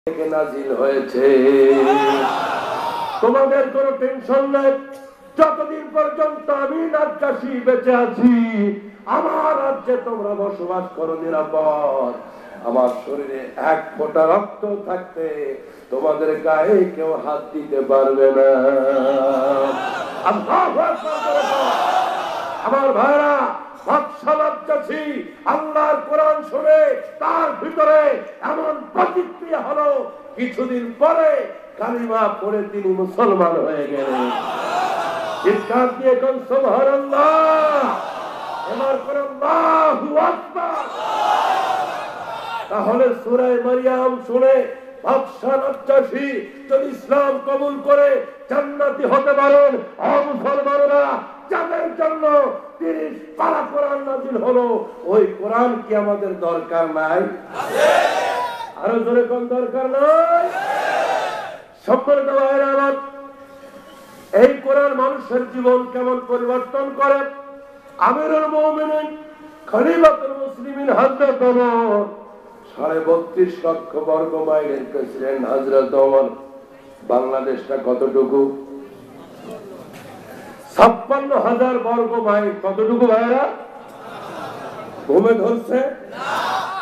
থেকে নাজিল হয়েছে। তোমাদের কোনো টেনশন নাই, যতদিন পর্যন্ত আমি নাজ্জাশী বেঁচে আছি, আমার রাজ্যে তোমরা বসবাস করো নিরাপদ। আমার শরীরে এক ফোঁটা রক্ত থাকতে তোমাদের গায়ে কেউ হাত দিতে পারবে না। আমার ভাইরা, নাজ্জাশী আল্লাহর কোরআন শুনে তার ভিতরে এমন প্রতিক্রিয়া হলো, কিছুদিন পরে কালিমা পড়ে তিনি মুসলমান হয়ে গেলেন। চিৎকার দিয়ে কোন সুবহানাল্লাহ, এবার কোন আল্লাহু আকবার। তাহলে সূরা মারইয়াম শুনে বাদশা নাজ্জাশী যদি ইসলাম কবুল করে জান্নাতি হতে পারেন, মুসলমানরা যাদের জন্য 30 পারা কোরআন নাযিল হলো, ওই কোরআন কি আমাদের দরকার নাই? আরো জোরে কোন দরকার নাই? সম্মানিত ভাইরা আমার, এই কোরআন মানুষের জীবন কেমন পরিবর্তন করে। আমিরুল মুমিনিন খলিফাতুল মুসলিমিন হযরত ওমর 32.5 লক্ষ বর্গ মাইলের প্রেসিডেন্ট হযরত ওমর। বাংলাদেশটা কতটুকু? 56,000 বর্গ মাইল। কতটুকু ভাইরা? ঘুমে ধরছে?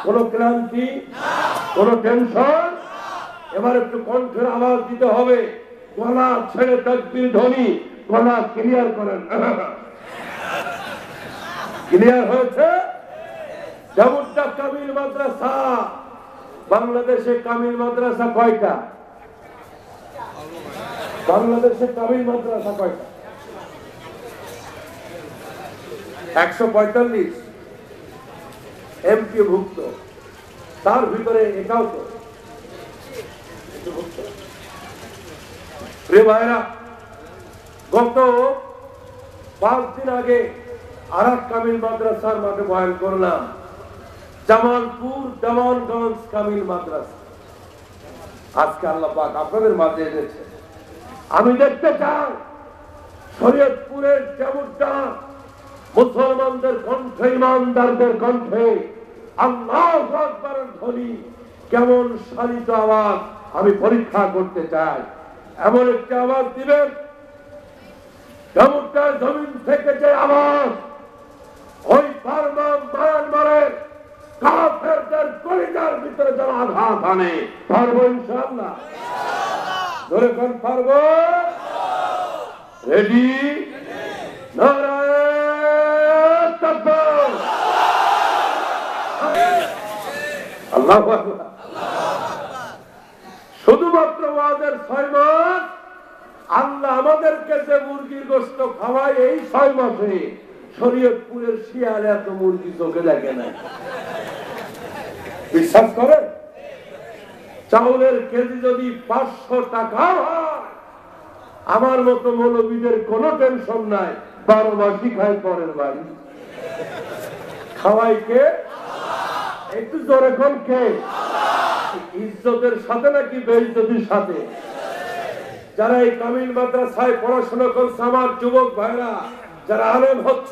কোন ক্লান্তি? কোন টেনশন? এবার একটু কণ্ঠের আওয়াজ দিতে হবে, গলা ছেড়ে তাকবীর ধ্বনি, গলা ক্লিয়ার করেন। ক্লিয়ার হয়েছে? যেমনটা কামিল মাদ্রাসা, বাংলাদেশে কামিল মাদ্রাসা কয়টা? বাংলাদেশে কামিল মাদ্রাসা কয়টা? 145 এমপি ভুক্ত, তার ভিতরে এটাও তো প্রিয় ভাইরা। গত 5 দিন আগে আর এক কামিল মাদ্রাসার মাঠে বয়ান করলাম, জামালপুর দেওয়ানগঞ্জ কামিল মাদ্রাসা। আজকে আল্লাহ পাক আপনাদের মাঝে এনেছে। আমি দেখতে চাই শরীয়তপুরের যেমনটা মুসলমানদের কণ্ঠে, ইমানদারদের কণ্ঠে আল্লাহু আকবারের ধ্বনি কেমন শালিত আওয়াজ আমি পরীক্ষা করতে চাই। এমন একটা আওয়াজ দিবেন যেমনটা জমিন থেকে যে আওয়াজ ওই বার্মা মায়ানমারের কাফেরদের কলিজার ভিতরে যেন আঘাত আনে। পারবো ইনশাআল্লাহ? ধরে কোন পারবো? রেডি? নারায়ে তাকবীর, আল্লাহু আকবার। শুধুমাত্র ওয়াজের 6 মাস আল্লাহ আমাদেরকে যে মুরগির গোশত খাওয়ায়, এই 6 মাসে শরীয়তপুরের শিয়াল এত মুরগি চোখে দেখে না। বিশ্বাস করে? চাউলের কেজি যদি 500 টাকা হয়, আমার মতো মৌলবীদের কোনো টেনশন নাই, 12 মাসই খায় পরের বাড়ি। খাওয়াই কে? একটু জোরে কোন কে? ইজ্জতের সাথে নাকি বেইজ্জতির সাথে? যারা এই কামিল মাদ্রাসায় পড়াশোনা করছে, আমার যুবক ভাইরা যারা আলেম হচ্ছ,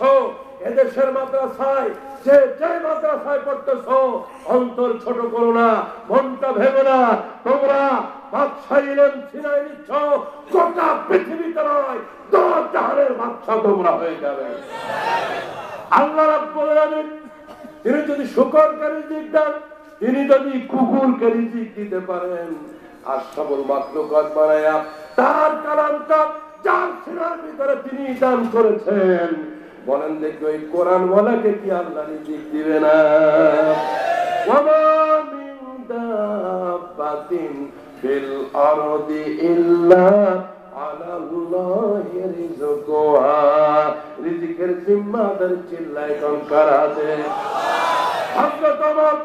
এদেশের মাদ্রাসায় যে মাদ্রাসায় পড়তেছো, অন্তর ছোট করো না, মনটা ভেঙো না। তোমরা বাদশাহ ইলম ছিনাই নিচ্ছ, গোটা পৃথিবীতে নয়, 10 জাহানের বাদশা তোমরা হয়ে যাবে। আল্লাহ রাব্বুল আলামিন তিনি যদি শুকরকে রিজিক দেন, তিনি যদি কুকুরকে রিজিক দিতে পারেন, আশরাফুল মাখলুকাত বানায়া তার কালামটা যার সিনার ভিতরে তিনি দান করেছেন, বলেন দেখো এই কোরআন ওয়ালাকে কি আল্লাহ রিজিক দিবে না? ওয়ামা মিন দাব্বাতিন ফিল আরদি ইল্লা আলাল্লাহি রিজকুহা। রিজিকের জিম্মাদার চিল্লায় কঙ্কার আছে। হযরত ওমর,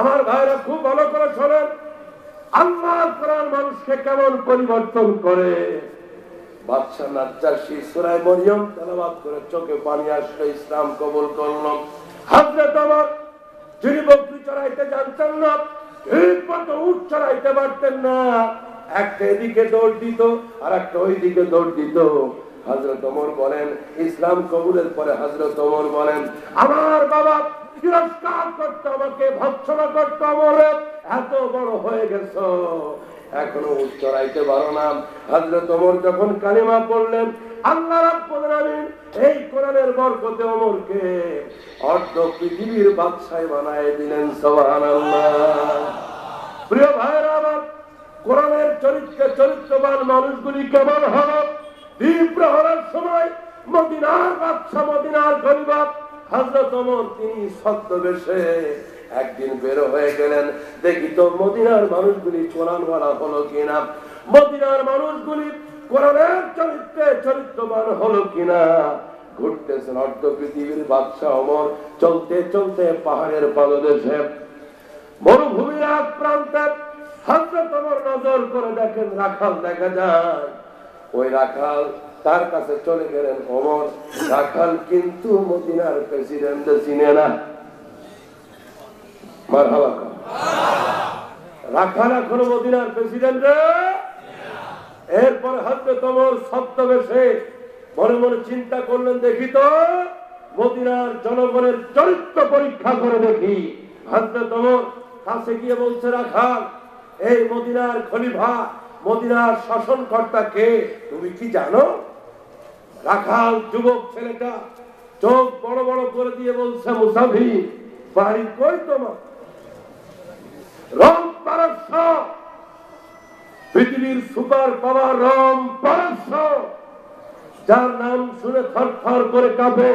আমার ভাইরা খুব ভালো করে শোনেন, আল্লাহর কোরআন মানুষকে কেমন পরিবর্তন করে। বাদশা নাজ্জাশী সূরা মারইয়াম তেলাওয়াত করে চোখে পানি আসলো, ইসলাম কবুল করলো। হযরত ওমর যিনি বকরি চড়াইতে জানতেন না, ঠিকমতো উট চড়াইতে পারতেন না, একটা এদিকে দৌড় দিত আর একটা ওইদিকে দৌড় দিত। হযরত ওমর বলেন, ইসলাম কবুলের পরে হযরত ওমর বলেন, আমার বাবা তিরস্কার করতো, আমাকে ভৎসনা করতো, আমরে এত বড় হয়ে গেছো, এখনো উচ্চরাইতে পারো না। হযরত ওমর যখন কালিমা পড়লেন, আল্লাহ রাব্বুল আলামিন এই কোরআনের বরকতে ওমরকে অর্ধ পৃথিবীর বাদশাহ বানায় দিলেন। সুবহানাল্লাহ। প্রিয় ভাইরা আমার, কোরআনের চরিত্রবান মানুষগুলি কেমন হলো? দ্বীপ্রহরের সময় মদিনার বাদশা, মদিনার খলিফা হযরত ওমর তিনি ছদ্মবেশে একদিন বের হয়ে গেলেন। দেখি তো মদিনার মানুষগুলি কোরআনওয়ালা হলো কিনা, মদিনার মানুষগুলি কোরআনের চরিত্রবান হলো কিনা। ঘুরতেছেন অর্ধ পৃথিবীর বাদশা ওমর, চলতে চলতে পাহাড়ের পাদদেশে মরুভূমির এক প্রান্তে হযরত ওমর নজর করে দেখেন রাখাল দেখা যায়। ওই রাখাল তার কাছে চলে গেলেন ওমর। রাখাল কিন্তু মদিনার প্রেসিডেন্ট চিনে না। মারহাবা। রাখাল এখনো মদিনার প্রেসিডেন্ট। এরপর হযরত ওমর ছদ্মবেশে মনে মনে চিন্তা করলেন, দেখি তো মদিনার জনগণের চরিত্র পরীক্ষা করে দেখি। হযরত ওমর কাছে গিয়ে বলছে, রাখাল, এই মদিনার খলিফা, মদিনার শাসনকর্তা কে তুমি কি জানো? রাখাল যুবক ছেলেটা চোখ বড় বড় করে দিয়ে বলছে, মুসাফির, বাড়ি কই তোমার? রোম পারস্য, পৃথিবীর সুপার পাওয়ার রোম পারস্য, যার নাম শুনে থরথর করে কাঁপে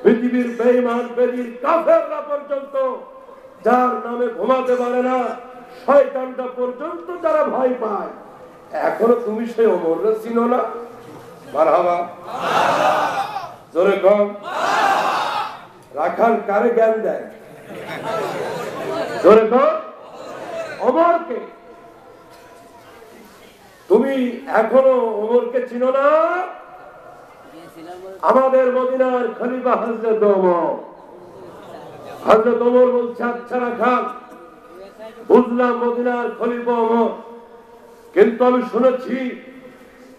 পৃথিবীর বেঈমান বেদির কাফেররা পর্যন্ত, যার নামে ঘুমাতে পারে না, শয়তানটা পর্যন্ত যারা ভয় পায়। এখনো তুমি সেই ওমরকে চিনো না? মারহাবা, জোরে কম। রাখাল কারে জ্ঞান দেয়? জোরে কম। ওমরকে। তুমি এখনো ওমরকে চিনো না? আমাদের মদিনার খলিফা হযরত ওমর। হযরত ওমর বলছে, আচ্ছা রাখাল, বুঝলাম মদিনার খলিফা ওমর, কিন্তু আমি শুনেছি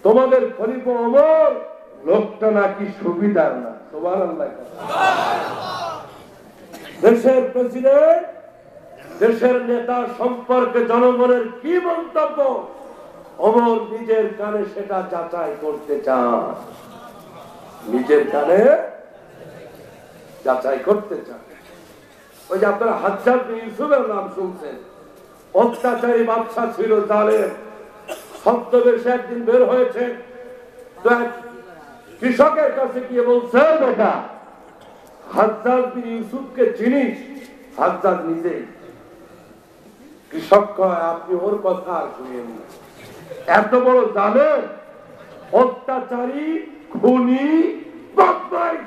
তোমাদের খলিফা ওমর লোকটা নাকি সুবিধার না। সুবহানাল্লাহ। দেশের প্রেসিডেন্ট, দেশের নেতা সম্পর্কে জনগণের কি মন্তব্য, ওমর নিজের কানে সেটা যাচাই করতে চান। নিজের কানে যাচাই করতে চান। ওই যে আপনারা হাজ্জাজ বিন ইউসুফের নাম শুনছেন, অত্যাচারী বাদশা ছিল, জালেম। ছদ্মবেশে একদিন বের হয়েছে, তো এক কৃষকের কাছে গিয়ে বলছে, বেটা, হাজ্জাজ বিন ইউসুফকে চিনিস? হাজ্জাজ নিজে। কৃষক কয়, আপনি ওর কথা আর শুনেন না। এত বড় জালেম, অত্যাচারী, খুনি, বদমাইশ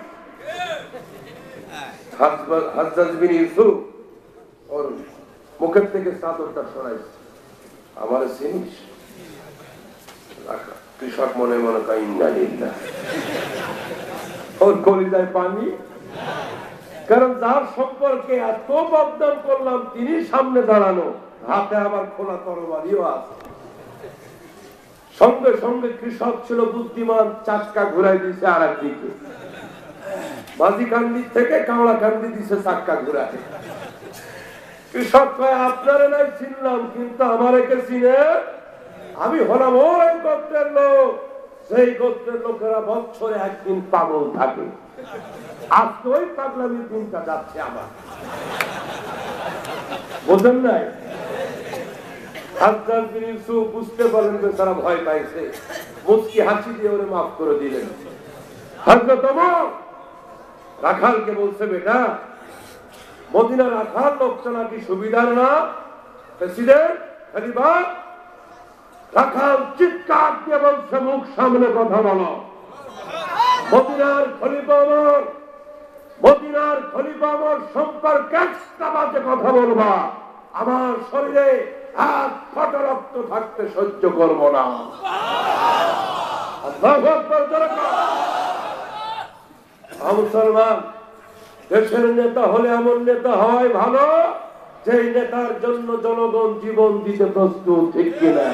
হাজ্জাজ বিন ইউসুফ ওর মুখের থেকে চাদরটা সরাইছে, আমার চিনিস? কৃষক মনে মনে কয়, ইন্না লিল্লাহ। ওর কলিজায় পানি। কারণ যার সম্পর্কে এত বদনাম করলাম তিনি সামনে দাঁড়ানো, হাতে আবার খোলা তরবারিও আছে। সঙ্গে সঙ্গে কৃষক ছিল বুদ্ধিমান, চাক্কা ঘুরাই দিয়েছে আর একদিকে, মাঝিকান্দি থেকে কাওড়াকান্দি দিছে চাক্কা ঘুরাই। কৃষক কয়, আপনারে নাই চিনলাম, কিন্তু আমার একে চিনে? আমি হলাম ওই গোত্রের লোক, সেই গোত্রের লোকেরা বছরে একদিন পাগল থাকে। আজকে ওই পাগলামির দিনটা যাচ্ছে আমার। বোঝেন নাই? হাজ্জাজ বিন ইউসুফ বুঝতে পারলেন যে তারা ভয় পাইছে, মুচকি হাসি দিয়ে ওরে মাফ করে দিলেন। হযরত ওমর রাখালকে বলছে, বেটা, মদিনা রাখাল লোকটা নাকি সুবিধার না, প্রেসিডেন্ট, খলিফা। রাখাল চিৎকার দিয়ে বলছে, মুখ সামনে কথা বলো। মদিনার খলিফা ওমর, মদিনার খলিফা ওমর সম্পর্কে একটা বাজে কথা বলবা, আমার শরীরে এক ফোঁটা রক্ত থাকতে সহ্য করব না। আল্লাহু আকবার। মুসলমান, দেশের নেতা হলে এমন নেতা হয় ভালো, যেই নেতার জন্য জনগণ জীবন দিতে প্রস্তুত, ঠিক কিনা?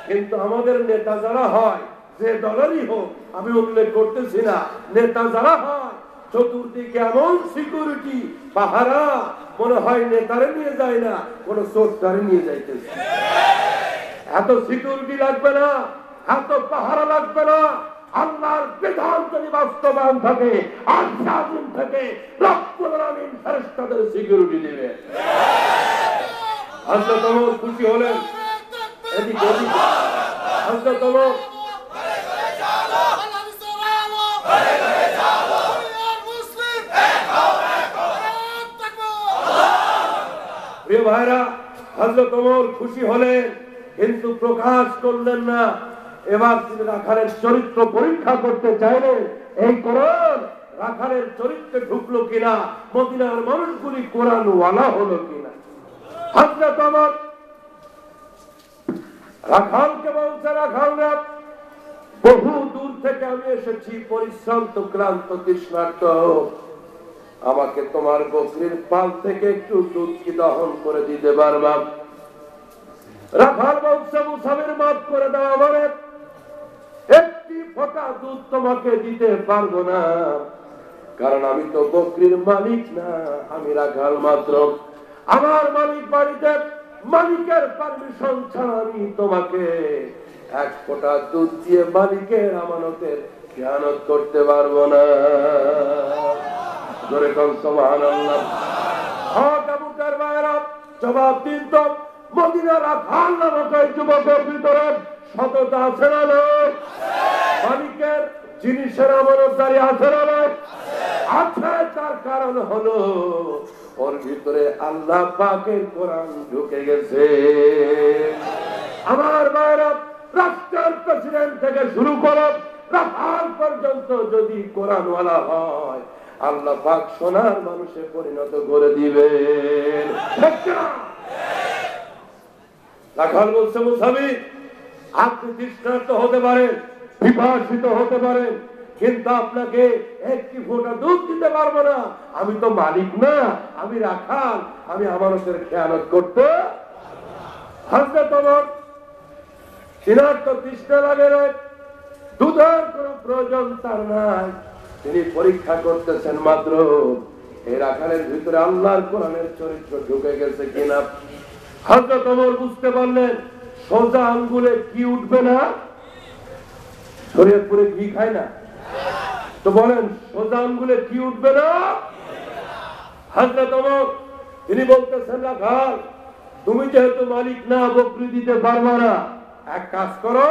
কিন্তু আমাদের নেতা যারা হয়, যে দলেরই হোক, আমি উল্লেখ করতেছি না, নেতা যারা হয় চতুর্দিকে এমন সিকিউরিটি পাহারা, মনে হয় নেতারে নিয়ে যায় না, কোন চোরটারে নিয়ে যাইতেছে। এত সিকিউরিটি লাগবে না, এত পাহারা লাগবে না। আল্লাহর বিধান যদি বাস্তবায়ন থাকে, আল্লাহ থেকে রব্বুল আলামিন ফেরেশতাদের সিকিউরিটি দিবে। হযরত ওমর খুশি হলেন, এদিকে এদিকে হযরত ওমর প্রিয় ভাইরা, হযরত ওমর খুশি হলেন, কিন্তু প্রকাশ করলেন না। এবার তিনি রাখালের চরিত্র পরীক্ষা করতে চাইলেন, এই কোরআন রাখালের চরিত্রে ঢুকলো কিনা, মদিনার মানুষগুলি কোরআন ওয়ালা হলো কিনা। হযরত ওমর রাখালকে বলছে, রাখালরা, বহু দূর থেকে আমি এসেছি, পরিশ্রান্ত, ক্লান্ত, তৃষ্ণার্ত, আমাকে তোমার বকরির পাল থেকে একটু দুধ কি দহন করে দিতে পারবা? রাখাল বলছে, মুসাফির মাফ করে দাও, আমার একটি ফোঁটা দুধ তোমাকে দিতে পারবো না, কারণ আমি তো বকরির মালিক না, আমি রাখাল মাত্র। আমার মালিক বাড়িতে, মালিকের পারমিশন ছাড়া আমি তোমাকে এক ফোঁটা দুধ দিয়ে মালিকের আমানতের খেয়ানত করতে পারবো না। জোরে কোন সুবহানাল্লাহ। আবুকার ভাইরা জবাব দিন তো, মদিনার রাখাল নামক এই যুবকের ভিতরে সততা আছে না? মালিকের জিনিসের আমানতদারি আছে না? আছে। তার কারণ হলো ওর ভিতরে আল্লাহ পাকের কোরআন ঢুকে গেছে। আমার ভাইরা, রাষ্ট্রের প্রেসিডেন্ট থেকে শুরু করে রাখাল পর্যন্ত যদি কোরআনওয়ালা হয়, আল্লাহ পাক সোনার মানুষে পরিণত করে দিবেন। রাখাল বলছে, মুসাফির, আপনি তৃষ্ণার্ত হতে পারেন, বিভাসিত হতে পারেন, কিন্তু আপনাকে একটি ফোঁটা দুধ দিতে পারবো না। আমি তো মালিক না, আমি রাখাল, আমি আমানতের খেয়ানত করতে। হযরত ওমর, তিনার তো তৃষ্ণা লাগে না, দুধের কোন প্রয়োজন তার নাই, তিনি পরীক্ষা করতেছেন মাত্র এই রাখালের ভিতরে আল্লাহর কোরআনের চরিত্র ঢুকে গেছে কিনা। হযরত ওমর বুঝতে পারলেন, সোজা আঙ্গুলে কি উঠবে না? শরীয়তপুরে ঘি খায় না তো, বলেন সোজা আঙ্গুলে কি উঠবে না? হযরত ওমর তিনি বলতেছেন, রাখাল, তুমি যেহেতু মালিক না, বকরি দিতে পারবে না, এক কাজ করো,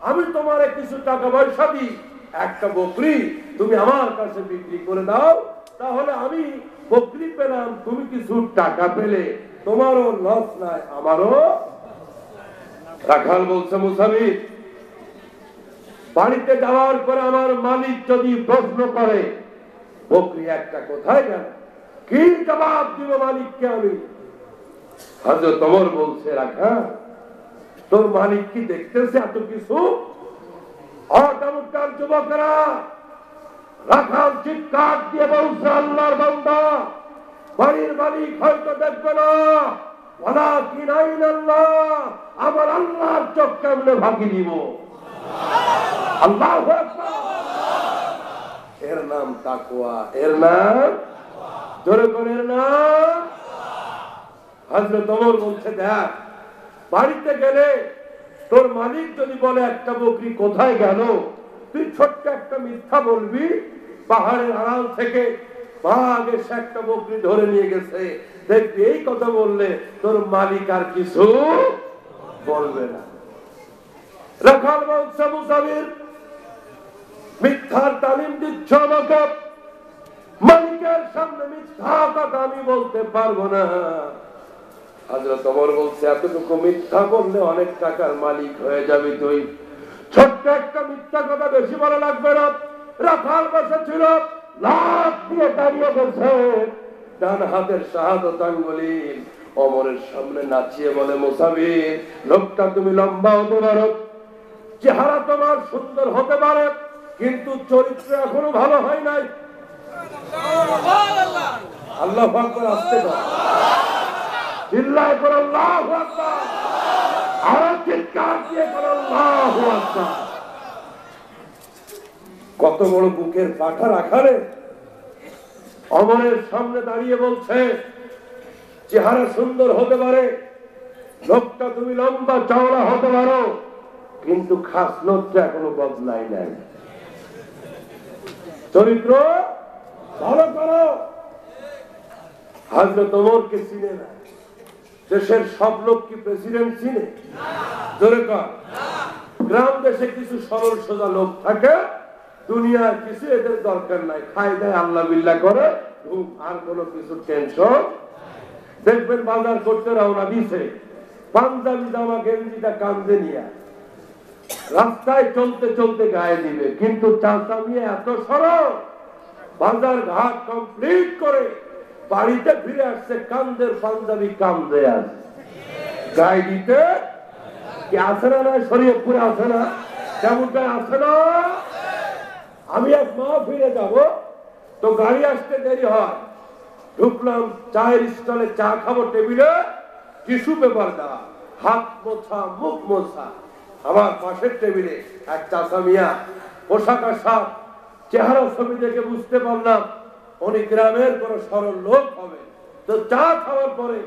আমি তোমারে কিছু টাকা পয়সা দিই, একটা বকরি তুমি আমার কাছে বিক্রি করে দাও, তাহলে আমি বকরি পেলাম, তুমি কিছু টাকা পেলে, তোমারও লস নাই, আমারও। রাখাল বলছে, মুসাফির, বাড়িতে যাওয়ার পরে আমার মালিক যদি প্রশ্ন করে বকরি একটা কোথায় গেল, কি জবাব দিব মালিককে আমি? হযরত ওমর বলছে, রাখাল, তোর মালিক কি দেখতেছে এত কিছু? অটমুটার যুবকেরা, রাখাল চিৎকার দিয়ে বলছে, আল্লাহর বান্দা, বাড়ির মালিক হয়তো দেখবে না, ওয়ালাকিন আইনাল্লাহ, আমার আল্লাহর চোখ কেমনে ভাগি দিব। আল্লাহু আকবার। এর নাম তাকওয়া, এর নাম, জোরে করে এর নাম। হযরত ওমর বলছে, দেখ, বাড়িতে গেলে তোর মালিক যদি বলে একটা বকরি কোথায় গেল, তুই ছোট্ট একটা মিথ্যা বলবি, পাহাড়ের আড়াল থেকে বাঘ এসে একটা বকরি ধরে নিয়ে গেছে, দেখবি এই কথা বললে তোর মালিক আর কিছু বলবে না। রাখাল বলছে, মুসাফির, মিথ্যার তালিম দিচ্ছ আমাকে, মালিকের সামনে মিথ্যা কথা আমি বলতে পারবো না। হযরত ওমর বলছে, এতটুকু মিথ্যা বললে অনেক টাকার মালিক হয়ে যাবি তুই, ছোট্ট একটা মিথ্যা কথা বেশি বলা লাগবে না। রাখাল বসেছিল, লাফ দিয়ে দাঁড়িয়ে গেছে, ডান হাতের শাহাদত আঙ্গুলি ওমরের সামনে নাচিয়ে বলে, মুসাফির, লোকটা তুমি লম্বা হতে পারো, চেহারা তোমার সুন্দর হতে পারে, কিন্তু চরিত্র এখনো ভালো হয় নাই। আল্লাহু আকবার। আসতে দাও, চিল্লায় করে আল্লাহু আকবার, আর চিৎকার দিয়ে করে আল্লাহু আকবার। কত বড় বুকের পাঠা রাখালে, অমরের সামনে দাঁড়িয়ে বলছে, চেহারা সুন্দর হতে পারে, লোকটা তুমি লম্বা চওড়া হতে পারো, কিন্তু খাসলতটা এখনো বদলাই নাই। চরিত্র ভালো করো। হযরত ওমরকে চিনে না। দেশের সব লোক কি প্রেসিডেন্ট চিনে? জোরে কর। গ্রাম দেশে কিছু সরল সোজা লোক থাকে, দুনিয়ার কিছু এদের দরকার নাই, খাই দেয় আল্লাহ বিল্লাহ করে, আর কোনো কিছু টেনশন। দেখবেন বাজার করতে রওনা দিছে, পাঞ্জাবি জামা গেঞ্জিটা কান্দে নিয়ে রাস্তায় চলতে চলতে গায়ে দিবে, কিন্তু চাচা নিয়ে এত সরল, বাজার ঘাট কমপ্লিট করে বাড়িতে ফিরে আসছে, কান্দের পাঞ্জাবি কান্দে আছে, গায়ে দিতে কি আছে না? না শরীয়তপুরে আছে না? তেমনটাই আছে না? আমি এক মা ফিরে যাব, তো গাড়ি আসতে দেরি হয়, ঢুকলাম চায়ের স্টলে, চা খাবো, টেবিলে টিস্যু পেপার দেওয়া, হাত মোছা মুখ মোছা। আমার পাশের টেবিলে এক চাচা মিয়া, পোশাক আশাক চেহারা ছবি দেখে বুঝতে পারলাম উনি গ্রামের কোন সরল লোক হবে। তো চা খাওয়ার পরে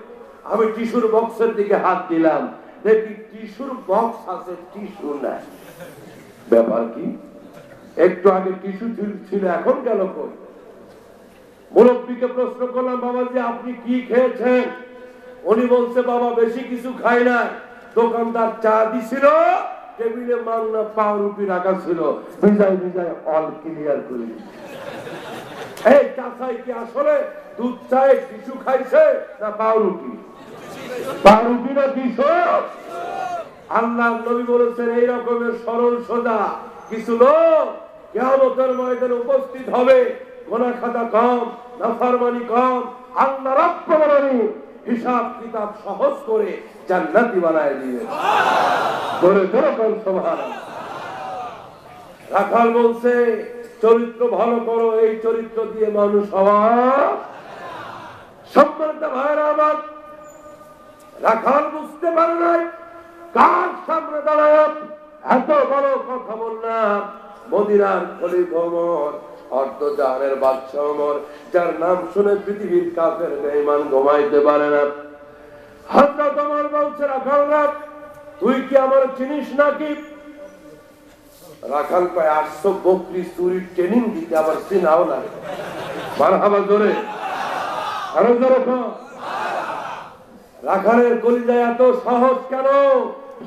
আমি টিস্যুর বক্সের দিকে হাত দিলাম, দেখি টিস্যুর বক্স আছে, টিস্যু নাই। ব্যাপার কি? একটু আগে টিস্যু ছিল, এখন গেল কই? মুরব্বীকে প্রশ্ন করলাম, বাবাজি আপনি কি খেয়েছেন? উনি বলছে, বাবা বেশি কিছু খাই না, দোকানদার চা দিছিল, টেবিলে মাংনা পাউরুটি রাখা ছিল, ভিজাই ভিজাই অল ক্লিয়ার করে দিচ্ছে। এই চাচাই কি আসলে দুধ চায়ে টিস্যু খাইছে না পাউরুটি? পাউরুটি না টিস্যু? আল্লাহ নবী বলেছেন, এই রকমের সরল সোজা কিছু লোক কিয়ামতের ময়দানে উপস্থিত হবে, গুনাহ খাতা কম, নাফরমানি কম, আল্লাহ রাব্বুল আলামিন হিসাব কিতাব সহজ করে জান্নাতি বানায় দিবে। জোরে জোরে কোন সুবহানাল্লাহ। রাখাল বলছে, চরিত্র ভালো করো, এই চরিত্র দিয়ে মানুষ হওয়া। সম্মানিত ভাইরা আমার, রাখাল বুঝতে পারে নাই কার সামনে দাঁড়ায় এত বড় কথা বললাম। মদিনার খলিফা ওমর, অর্ধজাহানের বাদশা ওমর, যার নাম শুনে পৃথিবীর কাফের বেঈমান ঘুমাইতে পারে না। হযরত ওমর বলছে, রাখাল রাখ, তুই কি আমার চিনিস নাকি? রাখাল পায় 800 বকরি চুরির ট্রেনিং দিতে, আবার চিনাও না। মারহাবা জোরে, আরো জোরে কর। রাখালের কলিজায় এত সাহস কেন?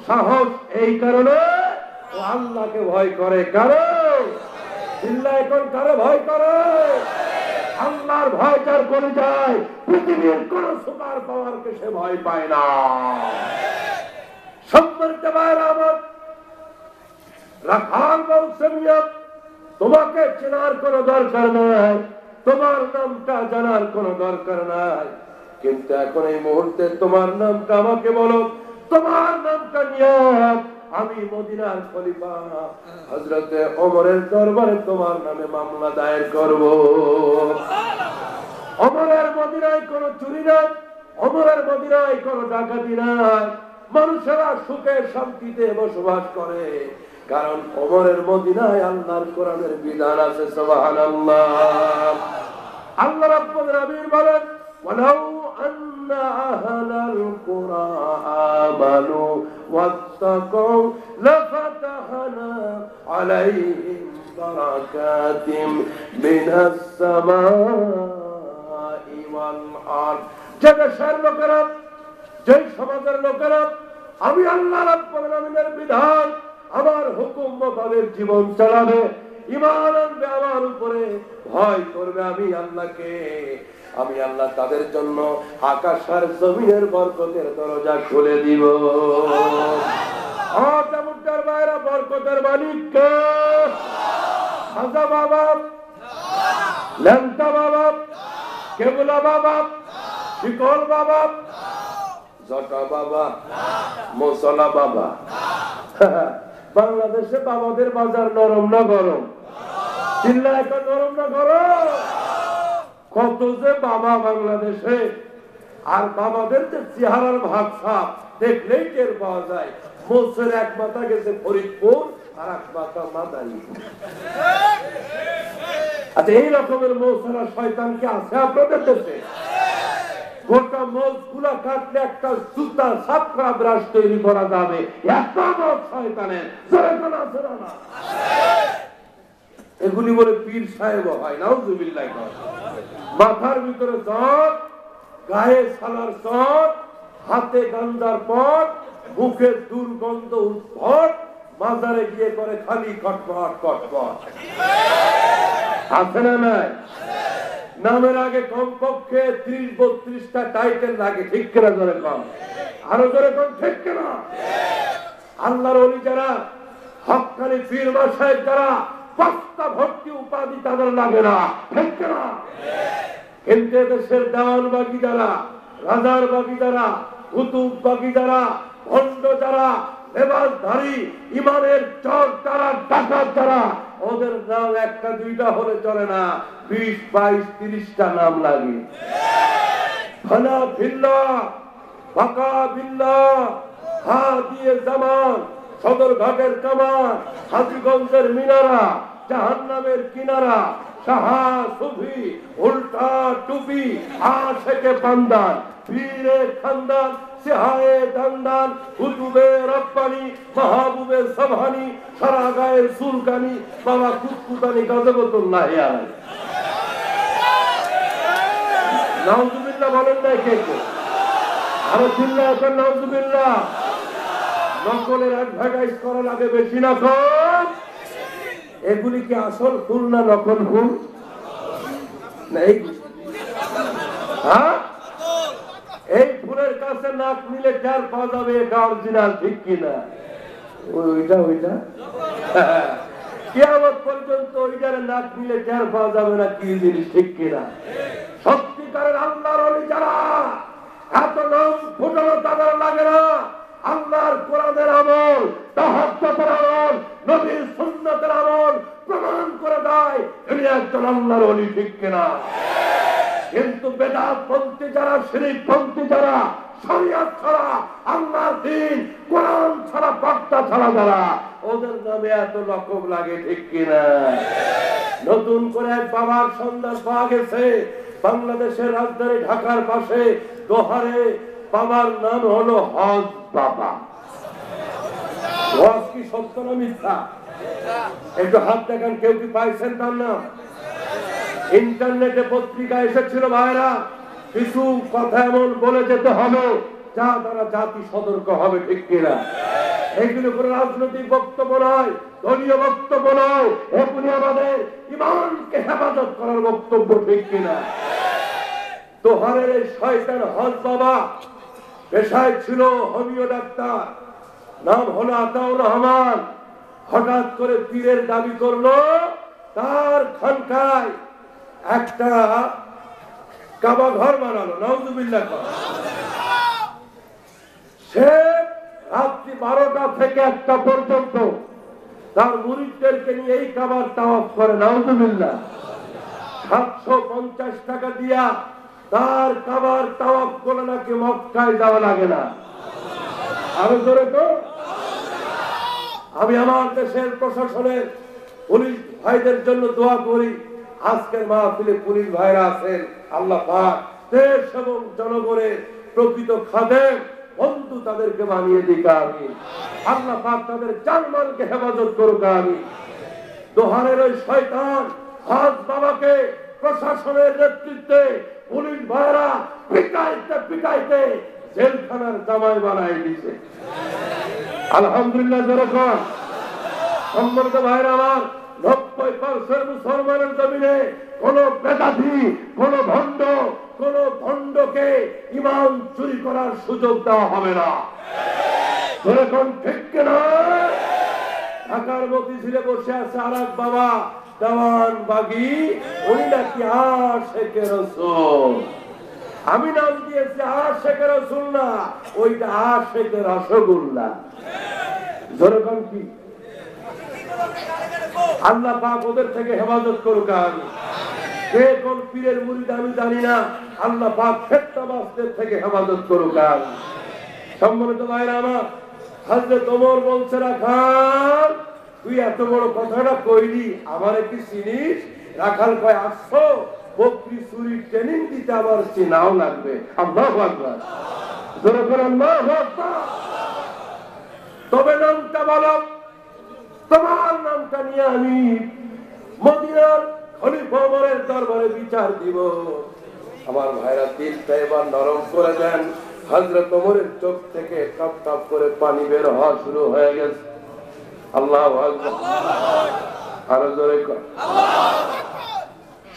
সাহস এই কারণে ও আল্লাহকে ভয় করে। কারণ চিল্লা এখন কারে ভয় করে? আল্লাহর ভয় যার কলিজায়, পৃথিবীর কোন সুপার পাওয়ারকে সে ভয় পায় না। সম্মানিত ভাইরা আমার, রাখাল বলছে, মিয়া তোমাকে চেনার কোনো দরকার নাই, তোমার নামটা জানার কোনো দরকার নাই, কিন্তু এখন এই মুহূর্তে তোমার নামটা আমাকে বলো, তোমার নামটা নিয়ে আমি মদিনার খলিফা হযরতে ওমরের দরবারে তোমার নামে মামলা দায়ের করব। ওমরের মদিনায় কোনো চুরি নাই, ওমরের মদিনায় কোনো ডাকাতি নাই, মানুষেরা সুখে শান্তিতে বসবাস করে, কারণ ওমরের মদিনায় আল্লাহর কোরআনের বিধান আছে। সুবহানাল্লাহ। আল্লাহ রাব্বুল আলামিন বলেন, ওয়ালাউ আন্না আহলাল কুরা আমানু ওয়াত্তাকাউ লাফাতাহনা আলাইহিম বারাকাতিম মিনাস সামাই ওয়াল আরদ। যে দেশের লোকেরা, যে সমাজের লোকেরা আমি আল্লাহ রাব্বুল আলামিনের বিধান, আমার হুকুম মোতাবেক জীবন চালাবে, ঈমান আনবে, আমার উপরে ভয় করবে আমি আল্লাহকে, আমি আল্লাহ তাদের জন্য আকাশ আর জমিনের বরকতের দরজা খুলে দিব। চমৎকার ভাইরা, বরকতের মালিক কে? খাজা বাবা, ল্যাংটা বাবা, কেবলা বাবা, শিকল বাবা, জটা বাবা, মুসলা বাবা। বাংলাদেশে বাবাদের বাজার নরম না গরম? চিল্লা একটা নরম না গরম? কত যে বাবা বাংলাদেশে, আর বাবাদের যে চেহারার ভাগ সাপ দেখলেই টের পাওয়া যায়। মোসের এক মাথা গেছে ফরিদপুর, আর এক মাথা মাদারীপুর। আচ্ছা, এই রকমের মৌসারা শয়তান কি আছে আপনাদের দেশে? গোটা মোজ গুলা কাটলে একটা জুতা সাফ করা ব্রাশ তৈরি করা যাবে, এত মোজ শয়তানের শয়তান আছে না? এগুলি বলে পীর সাহেব হয়, নাউজুবিল্লাহ। মাথার ভিতরে জট, গায়ে সালার চট, হাতে গান্দার পট, মুখে দুর্গন্ধ উদ্ভট, মাজারে গিয়ে করে খালি কটকট কটকট। আছে না নাই? নামের আগে কমপক্ষে 30-32টা টাইটেল লাগে, ঠিক কিনা জোরে কম? আরো জোরে কম, ঠিক কিনা? আল্লাহর ওলি যারা, হক্কানি পীর মাশায়েখ যারা, বস্তা ভর্তি উপাধি তাদের লাগে না, ঠিক কিনা? কিন্তু দেশের দেওয়ান বাগি যারা, রাজার বাগি যারা, কুতুব বাগি যারা, ভণ্ড যারা, লেবাসধারী, ইমানের চর যারা, ডাকাত যারা, ওদের নাম একটা দুইটা হলে চলে না, 20, 22, 30টা নাম লাগে। ফানা বিল্লাহ, ফাকা বিল্লাহ, হা দিয়ে জামান, সদরঘাটের কামান, হাজীগঞ্জের মিনারা, জাহান্নামের কিনারা, সাহা সুফি, উল্টা টুপি, আশেকে পান্দান, পীরে খানদান, সিহায়ে দান্দান, কুতুবে রব্বানি, মাহবুবে সাবহানি, সারা গায়ে সুলকানি, বাবা কুতকুতানি গজবতুল্লাহ আলাইহি। নাউজুবিল্লাহ বলেন না কে কে? আরো চিল্লায় এখন নাউজুবিল্লাহ। নকলের অ্যাডভার্টাইজ করা লাগে বেশি না কম? এগুলি কি আসল ফুল না নকল ফুল? না এই ফুলের কাছে নাক নিলে চার পাওয়া যাবে এটা অরিজিনাল, ঠিক কিনা? ওইটা কিয়ামত পর্যন্ত ওইটারে নাক নিলে চার পাওয়া যাবে না কি জিনিস, ঠিক কিনা? সত্যিকারের আল্লাহর ওলি যারা, এত নাম ফুটানো তাদের লাগে না। আল্লাহর কোরআনের আমল, তাহাজ্জুদের আমল, নবীর সুন্নাতের আমল প্রমাণ করে দেয় তিনি একজন আল্লাহর ওলি, ঠিক কিনা? কিন্তু বেদাতপন্থী যারা, শিরকপন্থী যারা, শরিয়ত ছাড়া, আল্লাহর দ্বীন, কোরআন ছাড়া, বার্তা ছাড়া যারা, ওদের নামে এত লকব লাগে, ঠিক কিনা? নতুন করে এক বাবার সন্ধান পাওয়া গেছে বাংলাদেশের রাজধানী ঢাকার পাশে দোহারে। বাবার নাম হলো হজ বাবা। হজ কি সত্য না মিথ্যা? একটু হাত দেখান, কেউ কি পাইছেন তার নাম? ইন্টারনেটে পত্রিকা এসেছিল ভাইরা, কিছু কথা এমন বলে যেতে হবে যা দ্বারা জাতি সতর্ক হবে, ঠিক কিনা? এইগুলো করে রাজনৈতিক বক্তব্য নয়, দলীয় বক্তব্য নয়, এগুলি আমাদের ইমানকে হেফাজত করার বক্তব্য, ঠিক কিনা? দোহারের এই শয়তান হজ বাবা পেশায় ছিল হোমিও ডাক্তার, নাম হলো আতাউর রহমান। হঠাৎ করে পীরের দাবি করলো, তার খানকায় একটা কাবা ঘর বানালো, নাউজুবিল্লাহ। সে রাত্রি 12টা থেকে 1টা পর্যন্ত তার মুরিদদেরকে নিয়ে এই কাবার তাওয়াফ করে, নাউজুবিল্লাহ। 750 টাকা দিয়া তার কাবার তাওয়াফ করে নাকি মক্কায় যাওয়া লাগে না। আরো ধরে তো আমি আমার দেশের প্রশাসনের পুলিশ ভাইদের জন্য দোয়া করি। আজকের মাহফিলে পুলিশ ভাইরা আছেন, আল্লাহ পাক দেশ এবং জনগণের প্রকৃত খাদেম বন্ধু তাদেরকে বানিয়ে দিক, আমিন। আল্লাহ পাক তাদের জানমালকে হেফাজত করুক, আমিন। দোহারের ওই শয়তান হজ বাবাকে প্রশাসনের নেতৃত্বে পুলিশ ভাইরা পিটাইতে জেলখানার জামাই বানাই দিছে। আলহামদুলিল্লাহ। যেরকম সম্মানিত ভাইরা আমার, 90% মুসলমানের জমিনে কোন বেদাতি, কোন ভণ্ডকে ইমান চুরি করার সুযোগ দেওয়া হবে না, যেরকম, ঠিক কিনা? ঢাকার মতিঝিলে বসে আছে আর এক বাবা দেওয়ান বাগি, উনি নাকি আশিকে রাসূল। আমি নাম দিয়েছি আশিকে রাসূল না, ওইটা আশিকে রসগোল্লা। যেরকম কি আল্লাহ পাক ওদের থেকে হেফাজত করুক, আমি কে কোন পীরের মুরিদ আমি জানি না, আল্লাহ পাক ফেতনাবাজদের থেকে হেফাজত করুক। আমি সম্মানিত ভাইরা আমার, হযরত ওমর বলছে, রাখাল তুই এত বড় কথাটা কইলি, আমারে কি চিনিস? রাখাল কয় আসছো, বকরি চুরি ট্রেনিং দিতে আমার চেনাও লাগবে। আল্লাহু আকবার, জোরে করে আল্লাহু আকবার। তবে নামটা বলো, তোমার নামটা নিয়ে আমি মদিনার খলিফা ওমরের দরবারে বিচার দিব। আমার ভাইরা দিলটা এবার নরম করে দেন। হযরত ওমরের চোখ থেকে টপ টপ করে পানি বের হওয়া শুরু হয়ে গেছে। আল্লাহু আকবার, আরো জোরে কর।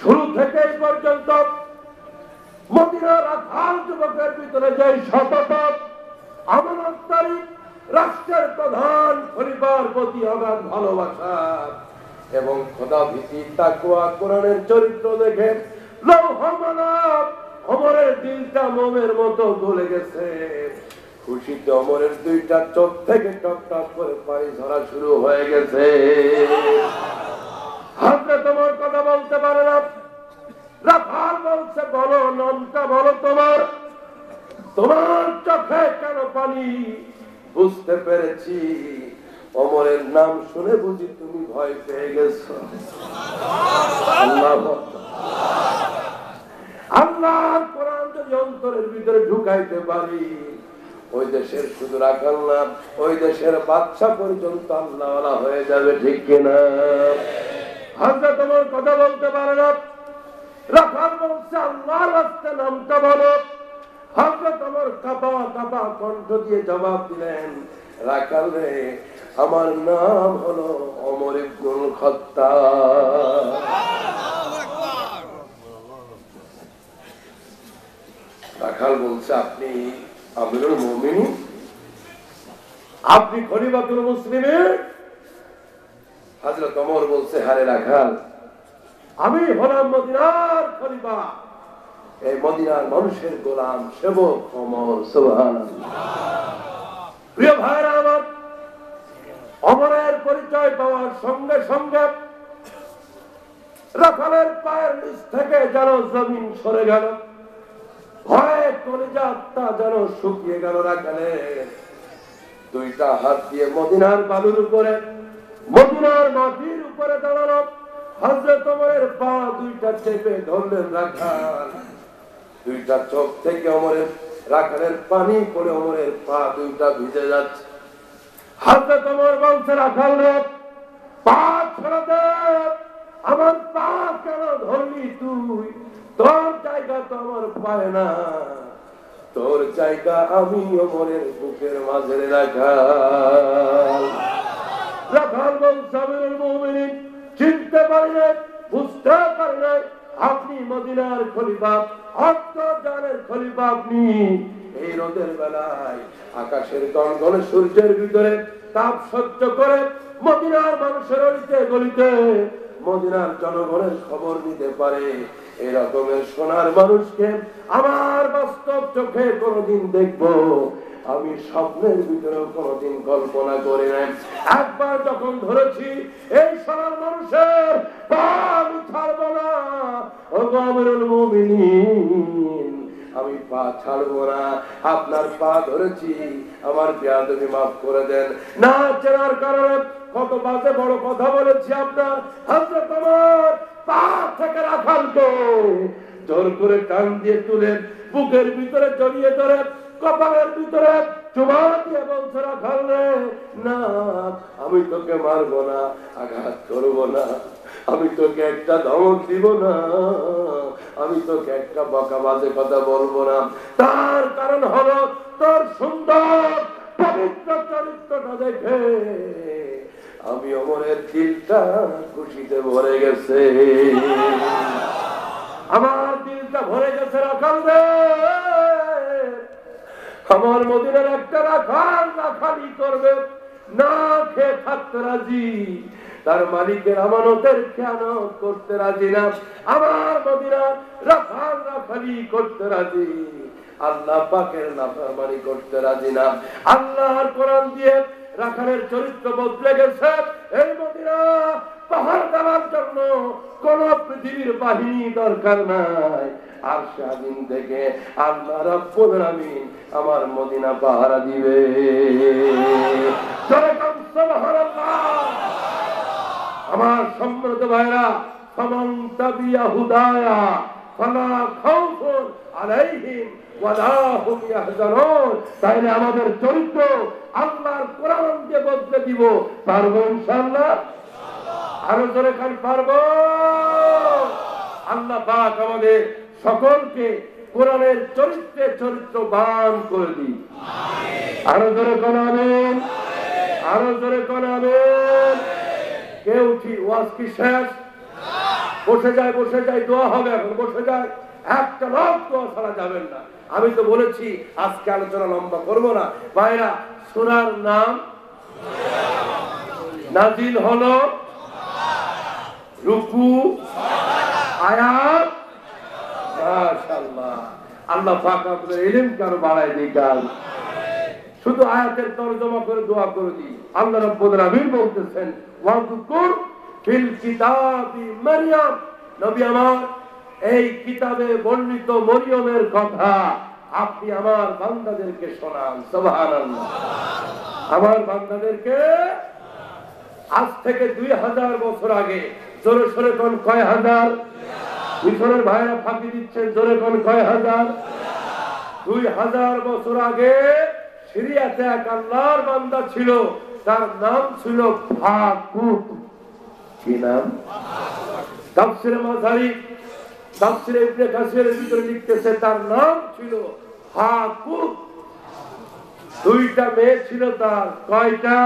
শুরু থেকে এই পর্যন্ত মদিনার আখাল যুবকের ভিতরে যে সতত আমানতকারী রাষ্ট্রের প্রধান খলিফার প্রতি অগাধ ভালোবাসা এবং খোদা ভীতি, তাকওয়া, কোরআনের চরিত্র দেখে লৌহ মানব ওমরের দিলটা মোমের মতো গলে গেছে। খুশিতে ওমরের দুইটা চোখ থেকে টপ টপ করে পানি ঝরা শুরু হয়ে গেছে। হযরত ওমর কথা বলতে পারে না। রাখাল বলছে, বলো নামটা বলো তোমার, তোমার চোখে কেন পানি? বুঝতে পেরেছি, ওমরের নাম শুনে বুঝি তুমি ভয় পেয়ে গেছো। আল্লাহর কোরআন যদি অন্তরের ভিতরে ঢুকাইতে পারি, ওই দেশের শুধু রাখাল না, ওই দেশের বাদশা পর্যন্ত আল্লাহওয়ালা হয়ে যাবে, ঠিক কিনা? হযরত ওমর কথা বলতে পারে না। রাখাল বলছে, আল্লাহর রাস্তায় নামটা বলো। হযরত ওমর কাঁপা কাঁপা কণ্ঠ দিয়ে জবাব দিলেন, রাখাল রে, আমার নাম হলো ওমর ইবনুল খাত্তাব। রাখাল বলছে, আপনি আমিরুল মুমিনিন, আপনি খলিফাতুল মুসলিমিন? হযরত ওমর বলছে, হারে রাখাল, আমি হলাম মদিনার খলিফা, এই মদিনার মানুষের গোলাম সেবক ওমর। সুবহানাল্লাহ। প্রিয় ভাইরা আমার, ওমরের পরিচয় পাওয়ার সঙ্গে সঙ্গে রাখালের পায়ের নিচ থেকে যেন জমিন সরে গেল, ভয়ে কলিজাটা যেন শুকিয়ে গেল। রাখালের দুইটা হাত দিয়ে মদিনার বালুর উপরে, মদিনার মাটির উপরে দাঁড়ানো। হযরত ওমরের পা দুইটা চেপে ধরলেন রাখাল। দুইটা চোখ থেকে রাখালের পানি পড়ে ওমরের পা দুইটা ভিজে যাচ্ছে। হযরত ওমর বলছে, রাখাল রে, পা ছেড়ে দে, আমার পা কেন ধরলি তুই? তোর জায়গা তো আমার পায় না, তোর জায়গা আমি ওমরের বুকের মাঝে। রাখাল রাখাল বলছে, আমিরুল মুমিনিন, চিনতে পারি নাই, বুঝতে পারি নাই, আপনি মদিনার খলিফা, অন্তর্জানের খলিফা আপনি। এই রোদের বেলায় আকাশের গনগনে সূর্যের ভিতরে তাপ সহ্য করে মদিনার মানুষের অলিতে গলিতে মদিনার জনগণের খবর নিতে পারে, এই রকমের সোনার মানুষকে আমার বাস্তব চোখে কোনদিন দেখবো আমি স্বপ্নের ভিতরেও কোনদিন কল্পনা করি নাই। একবার যখন ধরেছি এই সোনার মানুষের পা আমি ছাড়বো না। ওগো আমিরুল মুমিনিন, আমি পা ছাড়বো না। আপনার পা ধরেছি, আমার বেয়াদবি মাফ করে দেন। না চেনার কারণে কত বাজে বড় কথা বলেছি আপনার। হযরত ওমর পা থেকে রাখালকে জোর করে টান দিয়ে তুলে বুকের ভিতরে জড়িয়ে ধরে কপালের ভিতরে চুমা দিয়ে বলছে, রাখাল রে, না, আমি তোকে মারবো না, আঘাত করবো না, আমি তোকে একটা ধমক দিব না, আমি তোকে একটা বকা বাজে কথা বলবো না। তার কারণ হলো তোর সুন্দর পবিত্র চরিত্রটা দেখে আমি ওমরের দিলটা খুশিতে ভরে গেছে, আমার দিলটা ভরে গেছে। রাখাল রে, আমার মদিনার একটা রাখাল রাখালি করবে, না খেয়ে থাকতে রাজি, তার মালিকের আমানতের খেয়ানত করতে রাজি না। আমার মদিনার রাখাল রাখালি করতে রাজি, আল্লাহ পাকের নাফরমানি করতে রাজি না। আল্লাহর কোরআন দিয়ে রাখালের চরিত্র বদলে গেছে। এই মদিনা পাহাড় দেওয়ার জন্য কোন পৃথিবীর বাহিনী দরকার নাই। আর স্বাধীন থেকে আল্লাহ রাব্বুল আলামিন আমার মদিনা পাহারা দিবে। সুবহানাল্লাহ। আমার সম্মানিত ভাইরা, ফামান তাবিয়া হুদায়া ফালা খাউফুন আলাইহিম ওয়ালা হুম ইয়াহজানুন। তাইলে আমাদের চরিত্র আল্লাহর কোরআন দিয়ে বদলে দিব, পারবো ইনশাআল্লাহ? আরো জোরে কান পারবো? আল্লাহ পাক আমাদের সকলকে কোরআনের চরিত্রে চরিত্রবান করে দিন। আরো জোরে কোন আমিন, আরো জোরে কোন আমিন। কেউ কি ওয়াজ কি শেষ? বসে যায়, বসে যায়, দোয়া হবে এখন, বসে যায়। একটা লোক দোয়া ছাড়া যাবেন না। আমি তো বলেছি আজকে আলোচনা লম্বা করব না। ভাইরা, সূরার নাম নাজিল হলো, রুকু, আয়াত, মাশাআল্লাহ। আল্লাহ পাক আপনাদের ইলমকে আরো বাড়ায় দিন। শুধু আয়াতের তরজমা করে দোয়া করে দিই। আল্লাহ রাব্বুল আলামিন বলতেছেন, ওয়াযকুর ফিল কিতাবি মারইয়াম। নবী আমার, এই কিতাবে বর্ণিত মরিয়মের কথা আপনি আমার বান্দাদেরকে শোনান। সুবহানাল্লাহ। আমার বান্দাদেরকে আজ থেকে 2000 বছর আগে, জোরে সোরে কোন কয় হাজার? মিশরের ভাইরা ফাঁকি দিচ্ছেন, জোরে কোন কয় হাজার? 2000 বছর আগে সিরিয়াতে এক আল্লাহর বান্দা ছিল, তার নাম ছিল ফাকুত। কি নাম? তাফসীরে মাযহারি, তাফসীরে ইবনে কাসিরের ভিতরে লিখতেছে তার নাম ছিল ফাকুত। দুইটা মেয়ে ছিল তার। কয়টা?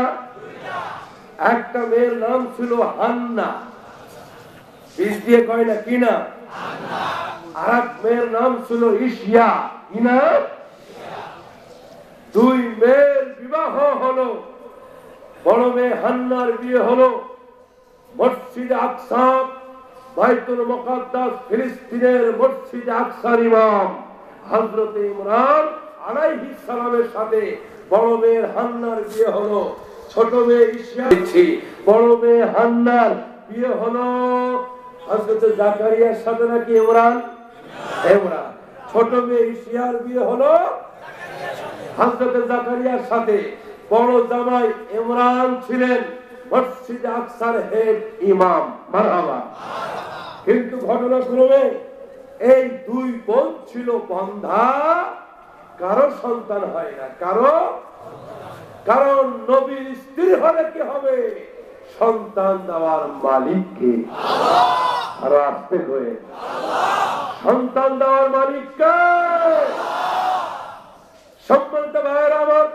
একটা মেয়ের নাম ছিল হান্না, বীজ দিয়ে কয় না, কি না? আর এক মেয়ের নাম ছিল ইশিয়া, কি না? দুই মেয়ের বিবাহ হলো। বড় মেয়ে হান্নার বিয়ে হলো মসজিদে আকসা, বাইতুল মুকাদ্দাস, ফিলিস্তিনের মসজিদে আকসার ইমাম হযরত ইমরান আলাইহিস সালামের সাথে বড় মেয়ের হান্নার বিয়ে হলো। ছোট মেয়ে ইশিয়া, বড় মেয়ে হান্নার বিয়ে হলো হযরত জাকারিয়ার সাথে, নাকি ইমরান? ইমরান। ছোট মেয়ে ইশিয়ার বিয়ে হলো হযরত জাকারিয়ার সাথে। বড় জামাই ইমরান ছিলেন মসজিদে আকসার হেড ইমাম। মারহাবা। কিন্তু ঘটনাক্রমে এই দুই বোন ছিল বন্ধা, কারো সন্তান হয় না। কারণ নবীর স্ত্রী হলে কি হবে? সন্তান দেওয়ার মালিক কে? আরো আসতে হয়ে, সন্তান দেওয়ার মালিক কে? সম্মানিত ভাইয়েরা আমার,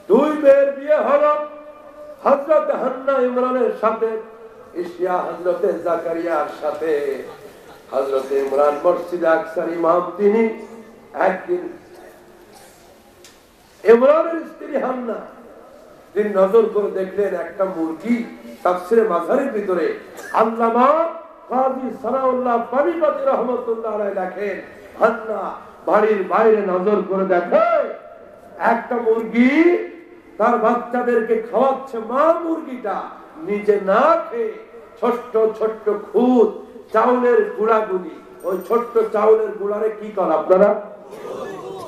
দুই মেয়ের বিয়ে হলো হযরত হান্না ইমরানের সাথে, ইশিয়া হযরত জাকারিয়ার সাথে। হযরত ইমরান মসজিদে আকসার ইমাম, তিনি একদিন ইমরানের স্ত্রী হান্না তিনি নজর করে দেখলেন একটা মুরগি। তাফসীরে মাযহারির ভিতরে আল্লামা কাজী সানাউল্লাহ পানিপতি রাহমাতুল্লাহ আলাইহি লেখেন, হান্না বাড়ির বাইরে নজর করে দেখে একটা মুরগি তার বাচ্চাদেরকে খাওয়াচ্ছে। মা মুরগিটা নিজে না খেয়ে ছোট্ট ছোট্ট খুদ চাউলের গুঁড়াগুলি, ওই ছোট্ট চাউলের গুঁড়ারে কি করে আপনারা?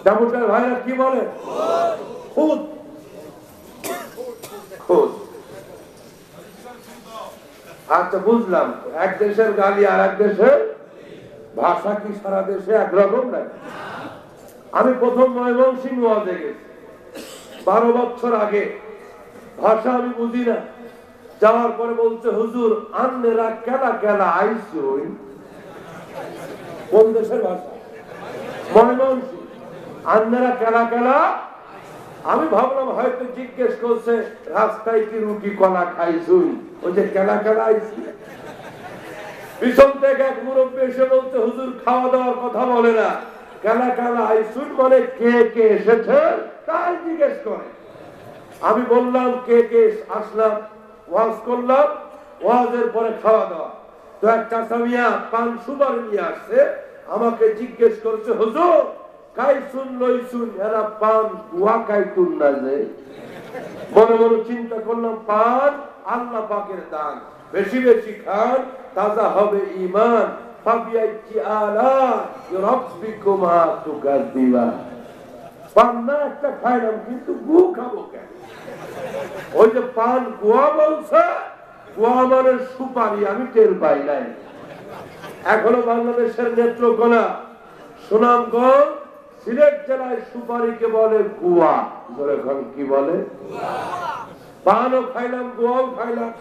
ডাবুটার ভাইরা কি বলে? খুদ। খুদ। আচ্ছা, বুঝলাম। এক দেশের গালি আর এক দেশের ভাষা কি সারা দেশে একরকম নাকি? আমি প্রথম ময়মনসিংহ ওয়াজে গেছি 12 বছর আগে। ভাষা আমি বুঝি না। যাওয়ার পরে বলছে, হুজুর আন্নেরা কেলা কেলা আইসুই। কোন দেশের ভাষা? ময়মনসিংহ। আন্নেরা কেলা কেলা। আমি ভাবলাম হয়তো জিজ্ঞেস করছে রাস্তায় কি রুটি কলা খাইছুই, ওই যে কেলা কেলা আইসি। পিছন থেকে এক মুরব্বী এসে বলতে, হুজুর খাওয়া দাওয়ার কথা বলে না, কেলা কেলা আইসুন মানে কে কে এসেছে তাই জিজ্ঞেস করে। আমি বললাম কে কে আসলাম, ওয়াজ করলাম, ওয়াজের পরে খাওয়া দাওয়া। তো এক চাচা মিয়া পান সুপারি নিয়ে আসছে, আমাকে জিজ্ঞেস করছে, হুজুর কাইসুন লইসুন, এরা পান গুয়া কাইতুন না যে? মনে মনে চিন্তা করলাম, পান আল্লাহ পাকের দান, বেশি বেশি খান, তাজা হবে ঈমান। ফাবিআইয়ি আলা রাব্বিকুমা তুকাযযিবান। পান না একটা খাইলাম, কিন্তু গু খাবো কেন? ওই যে পান গুয়া বলছে, গুয়া মানে সুপারি, আমি টের পাই নাই। এখনো বাংলাদেশের নেত্রকোনা, সুনামগঞ্জ, সিলেট জেলায় সুপারিকে বলে গুয়া। কি বলে? পানও খাইলাম, গুয়াও খাইলাম।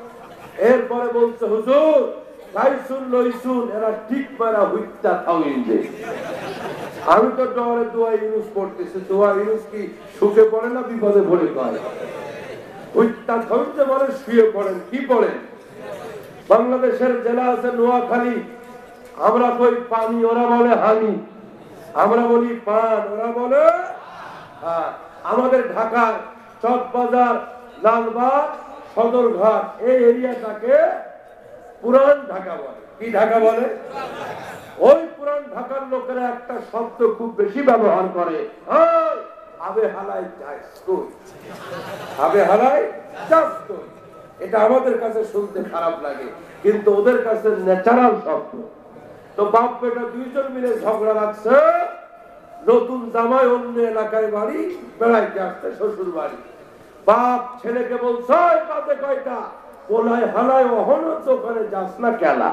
এরপরে বলছে হুজুর খাইছুন লইছুন, এরা ঠিক মারা হুইটটা খাওয়িন যে। আমি তো ডরে দোয়া ইউজ করতেছি। দোয়া ইউজ কি সুখে পড়ে না বিপদে পড়ে কয়? হুইটটা খাওয়িন যে বলে শুয়ে পড়েন। কি পড়েন? বাংলাদেশের জেলা আছে নোয়াখালী, আমরা কই পানি, ওরা বলে হানি। আমরা বলি পান, ওরা বলে হ্যাঁ। আমাদের ঢাকার চকবাজার, লালবাগ, সদরঘাট এই এরিয়াটাকে পুরান ঢাকা বলে। কি ঢাকা বলে? ওই পুরান ঢাকার লোকেরা একটা শব্দ খুব বেশি ব্যবহার করে, আবে হালাই যাস কই, আবে হালাই যাস কই। এটা আমাদের কাছে শুনতে খারাপ লাগে, কিন্তু ওদের কাছে ন্যাচারাল শব্দ। তো বাপ বেটা দুইজন মিলে ঝগড়া লাগছে, নতুন জামাই অন্য এলাকায় বাড়ি, বেড়াইতে আসছে শ্বশুর বাড়ি। বাপ ছেলেকে বলছে কাজে কয়টা, বলাই হালাই অহন দোকানে যাস না কেলা।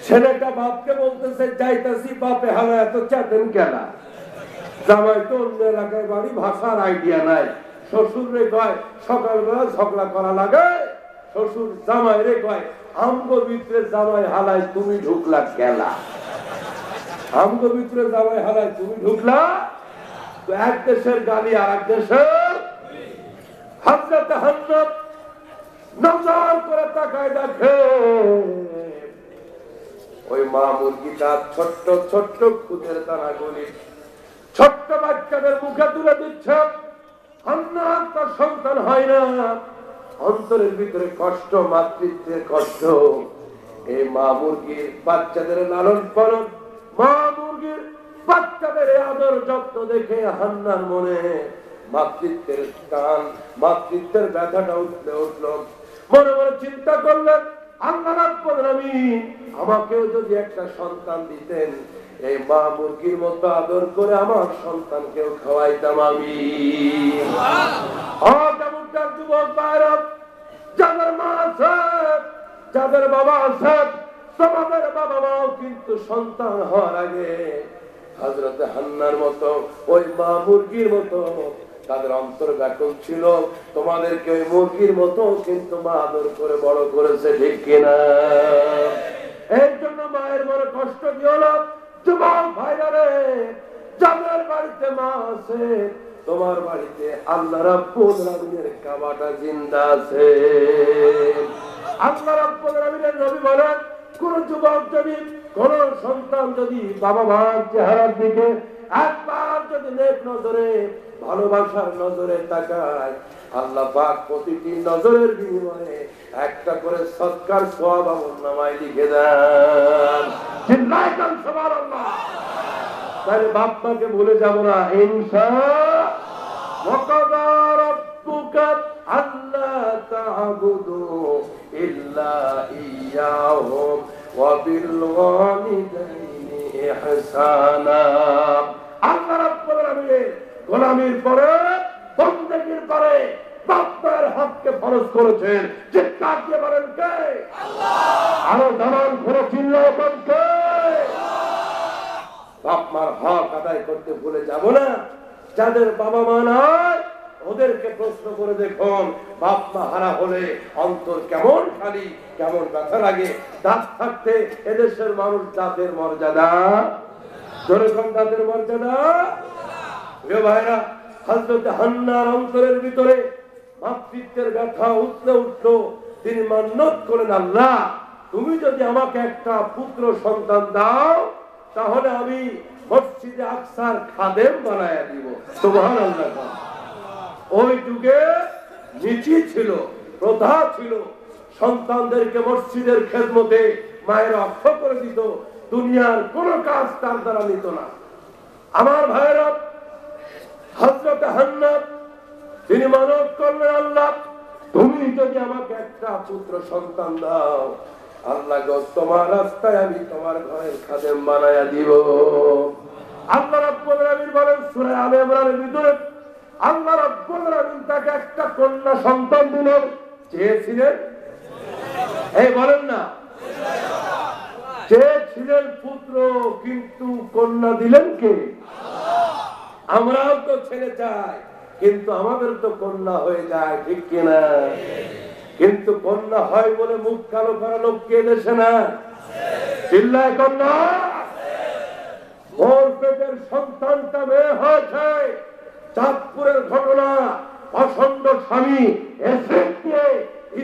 ছেলেটা বাপকে বলতেছে যাইতাছি, বাপে হালাই এত চাটেন কেলা। জামাই তো অন্য এলাকায় বাড়ি, ভাষার আইডিয়া নাই। শ্বশুর রে কয় সকালবেলা ঝগড়া করা লাগে, শ্বশুর জামাই রে কয় আমগো ভিতরে জামাই হালাই তুমি ঢুকলা কেলা। আমগো ভিতরে জামাই হালাই তুমি ঢুকলা। তো এক দেশের গালি আর এক দেশের। হযরত হান্নাত নজর করে তাকায় দেখে ওই মা মুরগিটা ছোট্ট ছোট্ট খুদের দানাগুলি ছোট্ট বাচ্চাদের মুখে তুলে দিচ্ছে। হান্নাত তার সন্তান হয় না, অন্তরের ভিতরে কষ্ট, মাতৃত্বের কষ্ট। এই মা মুরগির বাচ্চাদের লালন পালন, মা মুরগির বাচ্চাদের আদর যত্ন দেখে হান্নার মনে মাতৃত্বের টান, মাতৃত্বের ব্যথাটা উঠলে উঠল। মনে মনে চিন্তা করলেন, আল্লাহ রাব্বুল আলামিন আমাকেও যদি একটা সন্তান দিতেন, এই মা মুরগির মতো আদর করে আমার সন্তানকেও খাওয়াইতাম আমি। যুবক ভাইরা, যাদের মা আছে, যাদের বাবা আছে, তোমাদের বাবা মাও কিন্তু সন্তান হওয়ার আগে হযরত হান্নার মতো ওই মা মুরগির মতো তাদের অন্তর ব্যাকুল ছিল। তোমাদেরকে ওই মুরগির মতো কিন্তু মা আদর করে বড় করেছে, ঠিক কিনা? এই জন্য মায়ের মনে কষ্ট দিও না। যুবক ভাইরা রে, যাদের বাড়িতে মা আছে, তোমার বাড়িতে আল্লাহ রাব্বুল আলামিনের কাবাটা জিন্দা আছে। আল্লাহ রাব্বুল আলামিনের নবী বলেন, কোন যুবক যদি, কোন সন্তান যদি বাবা মার চেহারার দিকে একবার যদি নেক নজরে, ভালোবাসার নজরে তাকায়, আল্লাহ পাক প্রতিটি নজরের বিনিময়ে একটা করে সৎকার সওয়াব আমলনামায় লিখে দেন। চিল্লাইতাম সুবহানাল্লাহ। তাহলে বাপ মাকে ভুলে যাব না ইনশাআল্লাহ। ওয়াকাদা রাব্বুকা আল্লা তা'বুদু ইল্লা ইয়্যাহু ওয়া বিল ওয়ালিদাইনি ইহসানা। আল্লাহ রাব্বুল আলামিন গোলামির পরে, বন্দেগীর পরে বাপ মায়ের হককে ফরজ করেছেন। যে কাকে বলেন কে? আল্লাহ। আরো জানান করে চিল্লাও কে? বাপ মার হক আদায় করতে ভুলে যাব না। যাদের বাবা মা নাই ওদেরকে প্রশ্ন করে দেখুন, বাপ মা হারা হলে অন্তর কেমন খালি, কেমন ব্যথা লাগে। দাঁত থাকতে এদেশের মানুষ দাঁতের মর্যাদা, যেরকম দাঁতের মর্যাদা। প্রিয় ভাইরা, হযরত হান্নার অন্তরের ভিতরে মাতৃত্বের ব্যথা উঠলে উঠলো। তিনি মান্নত করেন, আল্লাহ তুমি যদি আমাকে একটা পুত্র সন্তান দাও, তাহলে আমি মসজিদে আকসার খাদেম বানায়া দিব। সুবহানাল্লাহ। ওই যুগে নীতি ছিল, প্রথা ছিল, সন্তানদেরকে মসজিদের খেদমতে মায়েরা অক্ষ করে দিত, দুনিয়ার কোন কাজ তার দ্বারা নিত না। আমার ভাইরা, হযরত হান্না তিনি মানত করলেন, আল্লাহ তুমি যদি আমাকে একটা পুত্র সন্তান দাও, আল্লাহ গো তোমার রাস্তায় আমি তোমার ঘরের খাদেম বানায়া দিব। আল্লাহ রাব্বুল আলামিন বলেন সূরা আলে ইমরানের ভিতরে, আল্লাহ রাব্বুল আলামিন তাকে একটা কন্যা সন্তান দিলেন। চেয়েছিলেন? এই বলেন না, চেয়েছিলেন পুত্র, কিন্তু কন্যা দিলেন কে? আমরাও তো ছেলে চাই, কিন্তু আমাদের তো কন্যা হয়ে যায়, ঠিক কিনা? কিন্তু কন্যা হয় বলে মুখ কালো করা লোক কে দেশে না? চিল্লায় কন্যা। ওর পেটের সন্তানটা মেয়ে হয়েছে, চাঁদপুরের ঘটনা। প্রচন্ড স্বামী এসে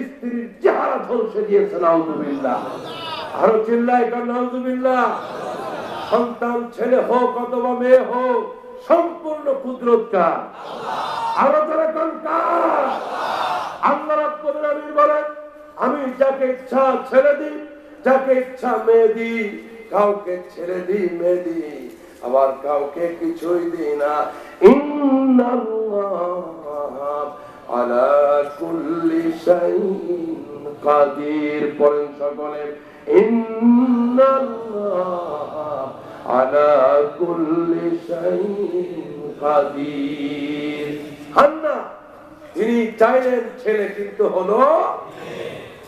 স্ত্রীর চেহারা ঝলসে দিয়েছে, নাউযুবিল্লাহ। আরো চিল্লায় কর নাউযুবিল্লাহ। সন্তান ছেলে হোক অথবা মেয়ে হোক, সম্পূর্ণ কুদরত কার? আরো যারা কোন কার? আল্লাহ রাব্বুল আলামিন বলেন, আমি যাকে ইচ্ছা ছেড়ে দিই, যাকে ইচ্ছা মেয়ে দিই। কাউকে ছেড়ে দিই, মেয়ে দিই, আবার কাউকে কিছুই দিই না। ইন্নাল্লাহ আলা কুল্লি শাইইন কাদির। পড়েন সকলে, ইন্নাল্লাহ আলা কুল্লি শাইইন কাদির। হান্না তিনি চাইলেন ছেলে, কিন্তু হলো।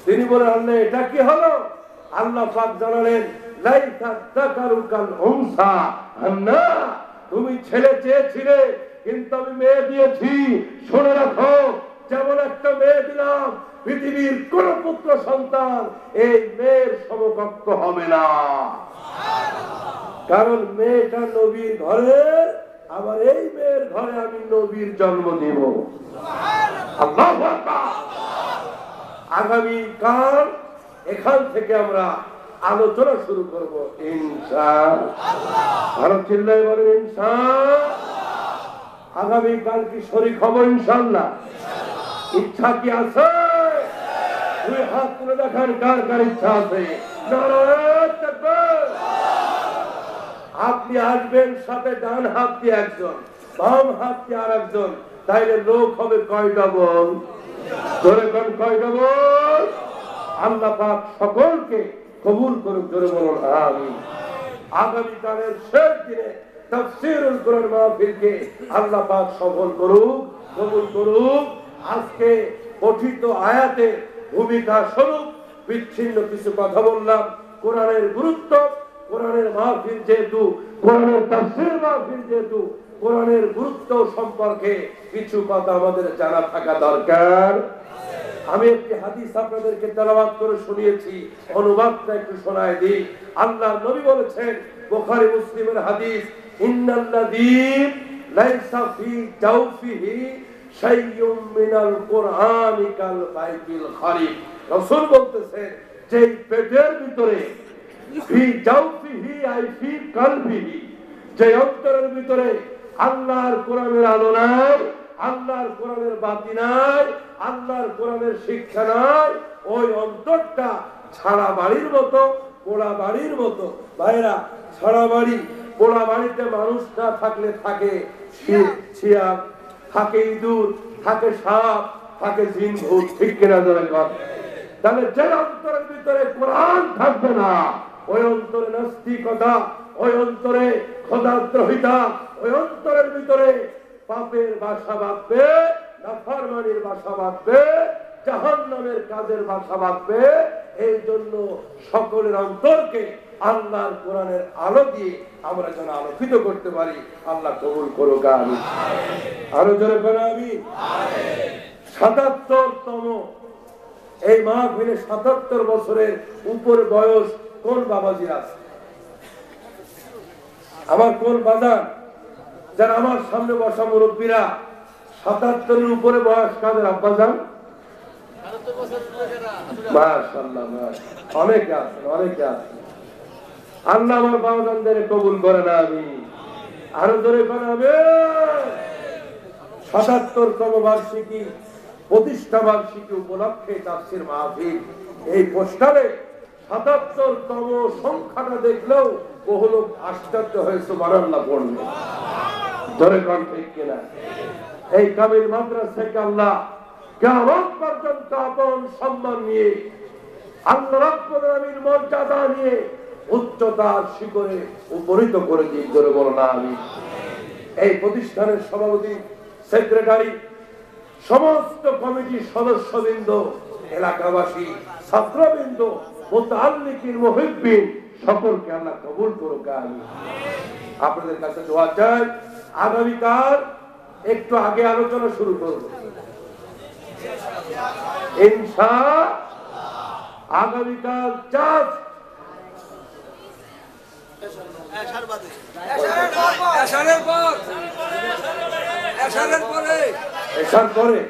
তিনি বলেন, আল্লাহ এটা কি হলো? আল্লাহ পাক জানালেন, লাইসা যাকারু কাল উনসা। হান্না তুমি ছেলে চেয়েছিলে, কিন্তু আমি মেয়ে দিয়েছি। শুনে রাখো, যেমন একটা মেয়ে দিলাম, পৃথিবীর কোন পুত্র সন্তান এই মেয়ের সমকক্ষ হবে না। কারণ মেয়েটা নবীর ঘরে, আবার এই মেয়ের ঘরে আমি নবীর জন্ম দিব। আল্লাহু আকবার। আগামী কাল এখান থেকে আমরা আলোচনা শুরু করব ইনশাআল্লাহ। আরো চিল্লায় বলেন ইনশাআল্লাহ। আগামী কাল কি শরীক হব ইনশাআল্লাহ? ইচ্ছা কি আছে? দুই হাত তুলে দেখান কার কার ইচ্ছা আছে। নারায়ে তাকবীর। আপনি আসবেন, সাথে ডান হাত দিয়ে একজন, বাম হাত দিয়ে আর একজন, তাইলে লোক হবে কয়টা বল? জোরে কোন কয়টা বল? আল্লাহ পাক সকলকে কবুল করুন, জোরে বলুন আমিন। আগামীকালের শেষ দিনে তাফসীরুল কোরআন মাহফিলকে আল্লাহ পাক সফল করুক, কবুল করুক। আজকে পঠিত আয়াতের ভূমিকা স্বরূপ বিচ্ছিন্ন কিছু কথা বললাম। কোরআনের গুরুত্ব, কোরআনের মাহফিল যেহেতু, কোরআনের তাফসীর মাহফিল যেহেতু, কোরআনের গুরুত্ব সম্পর্কে কিছু কথা আমাদের জানা থাকা দরকার। আমি একটি হাদিস আপনাদেরকে তেলাওয়াত করে শুনিয়েছি, অনুবাদটা একটু শোনায় দিই। আল্লাহর নবী বলেছেন, বুখারী মুসলিমের হাদিস, ইন্নাল্লাযী লাইসা ফি জাওফিহি শাইয়ুম মিনাল কুরআনি কাল বাইতিল খারিব। রাসূল বলতেছেন, যে পেটের ভিতরে, ফি জাওফিহি আই ফি কলবিহি, যে অন্তরের ভিতরে আল্লাহর কোরআনের আলো নাই, আল্লাহর কোরআনের বাতি নাই, আল্লাহর কোরআনের শিক্ষা নাই, ওই অন্তরটা ছাড়া বাড়ির মতো, পোড়া বাড়ির মতো। ভাইরা, ছাড়া বাড়ি, পোড়া বাড়িতে মানুষ না থাকলে থাকে শিয়াল, থাকে ইঁদুর, থাকে সাপ, থাকে জিন ভূত, ঠিক কিনা ধরে কর। তাহলে যে অন্তরের ভিতরে কোরআন থাকবে না, ওই অন্তরে নাস্তিকতা, ওই অন্তরে খোদাদ্রোহিতা, ওই অন্তরের ভিতরে পাপের বাসা বাঁধবে, নাফরমানির বাসা বাঁধবে, জাহান্নামের কাজের বাসা বাঁধবে। এই জন্য সকলের অন্তরকে আল্লাহর কোরআনের আলো দিয়ে আমরা যেন আলোকিত করতে পারি। আল্লাহ কবুল করুক, আমিন। আরো জোরে করে আমিন। ৭৭তম এই মাহফিলে ৭৭ বছরের উপর বয়স কোন বাবাজির আছে? আমার কোন বাজার, যারা আমার সামনে বসা মুরব্বীরা, ৭৭-এর উপরে বয়স কাদের আব্বা যান? মাশাআল্লাহ, অনেকে আছেন, অনেকে আছেন। আল্লাহ আমার বাবাজানদের কবুল করেন, আমিন। আরো জোরে করেন আমিন। ৭৭তম বার্ষিকী, প্রতিষ্ঠা বার্ষিকী উপলক্ষে তাফসীর মাহফিল। এই পোস্টারে ৭৭তম সংখ্যাটা দেখলেও বহু লোক আশ্চর্য হয়ে সুবহানাল্লাহ পড়বে। ধরে কোন ঠিক কিনা? এই কামিল মাদ্রাসা থেকে আল্লাহ কিয়ামত পর্যন্ত আপন সম্মান নিয়ে, আল্লাহ রাব্বুল আলামিন মর্যাদা নিয়ে উচ্চতার শিখরে উপনীত করে দিয়ে, ধরে বলুন আমিন। এই প্রতিষ্ঠানের সভাপতি, সেক্রেটারি, সমস্ত কমিটির সদস্যবৃন্দ, এলাকাবাসী, ছাত্রবৃন্দ, মুতাআল্লিকিন, মুহিব্বিন সকলকে আল্লাহ কবুল করুক। আমিন। আপনাদের কাছে দোয়া চাই। আগামীকাল একটু আগে আলোচনা শুরু করব ইনশাআল্লাহ। আগামীকাল এসার পরে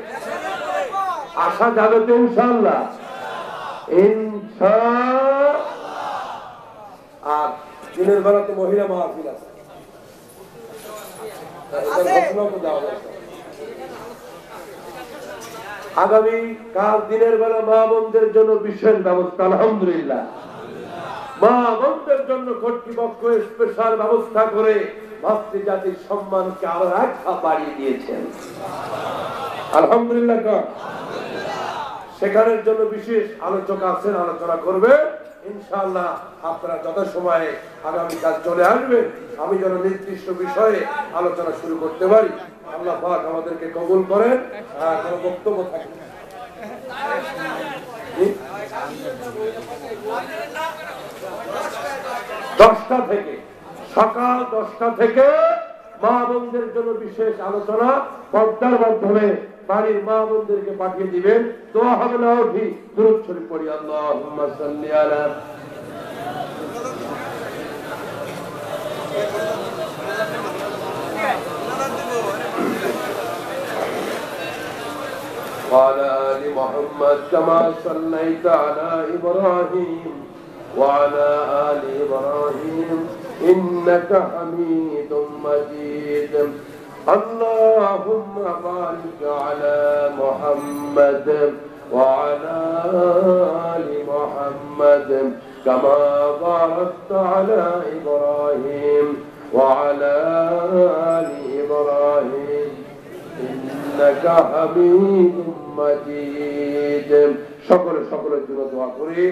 আসা যাবে তো ইনশাআল্লাহ। আর দিনের বেলা তো মহিলা মাহফিল আছে, আগামী কাল দিনের বেলা মা বোনদের জন্য বিশেষ ব্যবস্থা। আলহামদুলিল্লাহ, মা বোনদের জন্য কর্তৃপক্ষ স্পেশাল ব্যবস্থা করে মাতৃজাতির সম্মানকে আরো এক ধাপ বাড়িয়ে দিয়েছেন। আলহামদুলিল্লাহ। সেখানের জন্য বিশেষ আলোচক আছেন, আলোচনা করবে ইনশাআল্লাহ। আপনারা যথাসময়ে আগামীকাল চলে আসবেন, আমি যেন নির্দিষ্ট বিষয়ে আলোচনা শুরু করতে পারি। আল্লাহ পাক আমাদেরকে কবুল করেন। কোনো বক্তব্য থাকে 10টা থেকে, সকাল 10টা থেকে মা বোনদের জন্য বিশেষ আলোচনা পর্দার মাধ্যমে বাড়ির মা বোনদেরকে পাঠিয়ে দিবেন। দোয়া হবে না উঠি দুরূদ শরীফ পড়ি। আল্লাহুম্মা সাল্লি আলা وعلى آل محمد كما صليت على إبراهيم وعلى آل إبراهيم إنك حميد مجيد اللهم بارك على محمد وعلى آل محمد كما باركت على إبراهيم وعلى آل إبراهيم إنك حميد مجيد। সকলের জন্য দোয়া করি।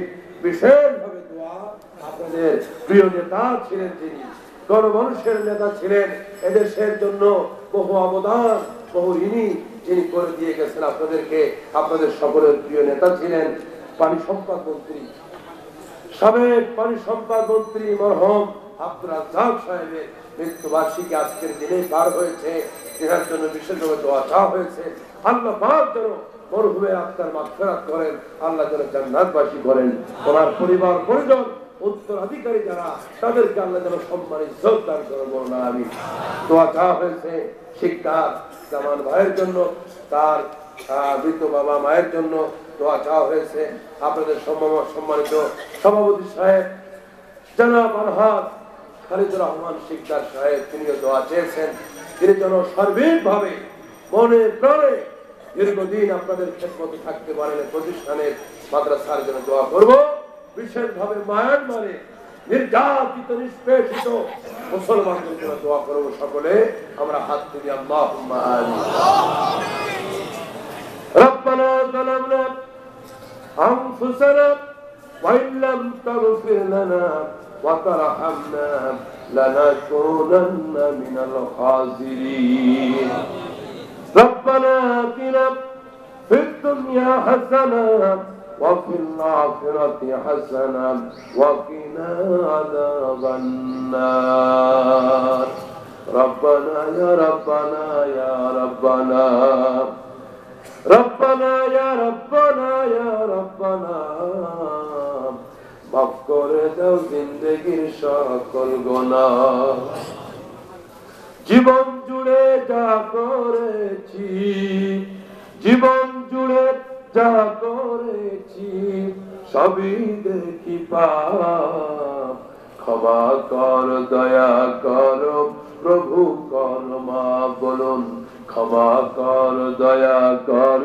বিশেষভাবে দোয়া আপনাদের প্রিয় নেতা ছিলেন, যিনি গণমানুষের নেতা ছিলেন, এদেশের জন্য বহু অবদান, বহু ঋণী যিনি করে দিয়ে গেছেন আপনাদেরকে, আপনাদের সকলের প্রিয় নেতা ছিলেন পানি সম্পদ মন্ত্রী, সাবেক পানি সম্পদ মন্ত্রী মরহুম আব্দুর রাজ্জাক সাহেবের মৃত্যুবার্ষিকী আজকের দিনে পার হয়েছে। যার জন্য বিশেষভাবে দোয়া চাওয়া হয়েছে। আল্লাহ পাক যেন মরহুমের আত্মার মাগফিরাত করেন, আল্লাহ যেন জান্নাতবাসী করেন। ওনার পরিবার পরিজন উত্তরাধিকারী যারা, তাদেরকে আল্লাহ যেন সম্মান ইজ্জত দান করেন। বলুন আমিন। দোয়া চাওয়া হয়েছে শিক্ষক জামান ভাইয়ের জন্য, তার মৃত বাবা মায়ের জন্য দোয়া চাওয়া হয়েছে। আপনাদের সম্মানিত সভাপতি সাহেব জনাব আলহাজ খালিদুর রহমান শিকদার সাহেব, তিনিও দোয়া চেয়েছেন। তিনি যেন সার্বিকভাবে মনে প্রাণে দীর্ঘদিন আপনাদের খেদমতে থাকতে পারেন। প্রতিষ্ঠানের মাদ্রাসার জন্য দোয়া করব। বিশেষভাবে মায়ানমারে নির্যাতিত নিষ্পেষিত মুসলমানদের জন্য দোয়া করব। সকলে আমরা হাত তুলি। আল্লাহুম্মা আমিন। রব্বানা যালামনা আনফুসানা ওয়া ইল্লাম তাগফির লানা ওয়া তারহামনা লানাকুনান্না মিনাল খাসিরিন। রব্বানা আতিনা ফিদ দুনিয়া হাসানা وفي الآخرة حسنة وقنا عذاب النار ربنا يا ربنا يا ربنا ربنا يا ربنا يا ربنا মাফ করে দাও জিন্দেগির সকল গুনাহ। জীবন জুড়ে যা করেছি, জীবন জুড়ে যা করেছি, সবই দেখি পাপ। ক্ষমা কর, দয়া কর প্রভু, কর মাফ। বলুন ক্ষমা কর, দয়া কর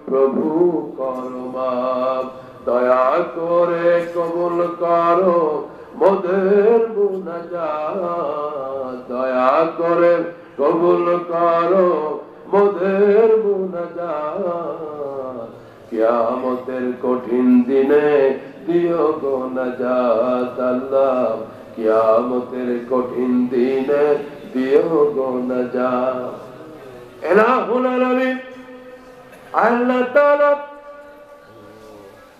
প্রভু, কর মাফ। দয়া করে কবুল করো মোদের মুনাজাত, দয়া করে কবুল করো মোদের মুনাজাত। কিয়ামতের কঠিন দিনে দিও গো নাজাত আল্লাহ, কিয়ামতের কঠিন দিনে দিও গো নাজাত। ইলাহুল আলামিন আল্লাহ তাআলা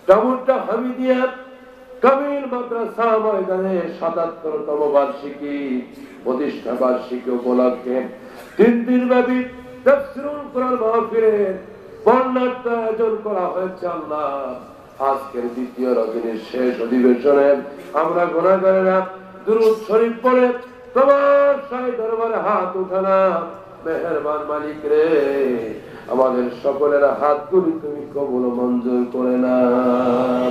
ডামুরটা হামিদিয়া কামিল মাদ্রাসা ময়দানে ৭৭তম বার্ষিকী প্রতিষ্ঠা বার্ষিকী উপলক্ষে ৩ দিনব্যাপী তাফসীরুল কোরআন মাহফিলের বর্ণাঢ্য আয়োজন করা হয়েছে। আল্লাহ, আজকের দ্বিতীয় রজনীর শেষ অধিবেশনে আমরা গুনাহগারেরা দুরূদ শরীফ পড়ে তোমার শাহী দরবারে হাত উঠালাম। মেহেরবান মালিক রে, আমাদের সকলের হাতগুলি তুমি কবুল মঞ্জুর করে নাও।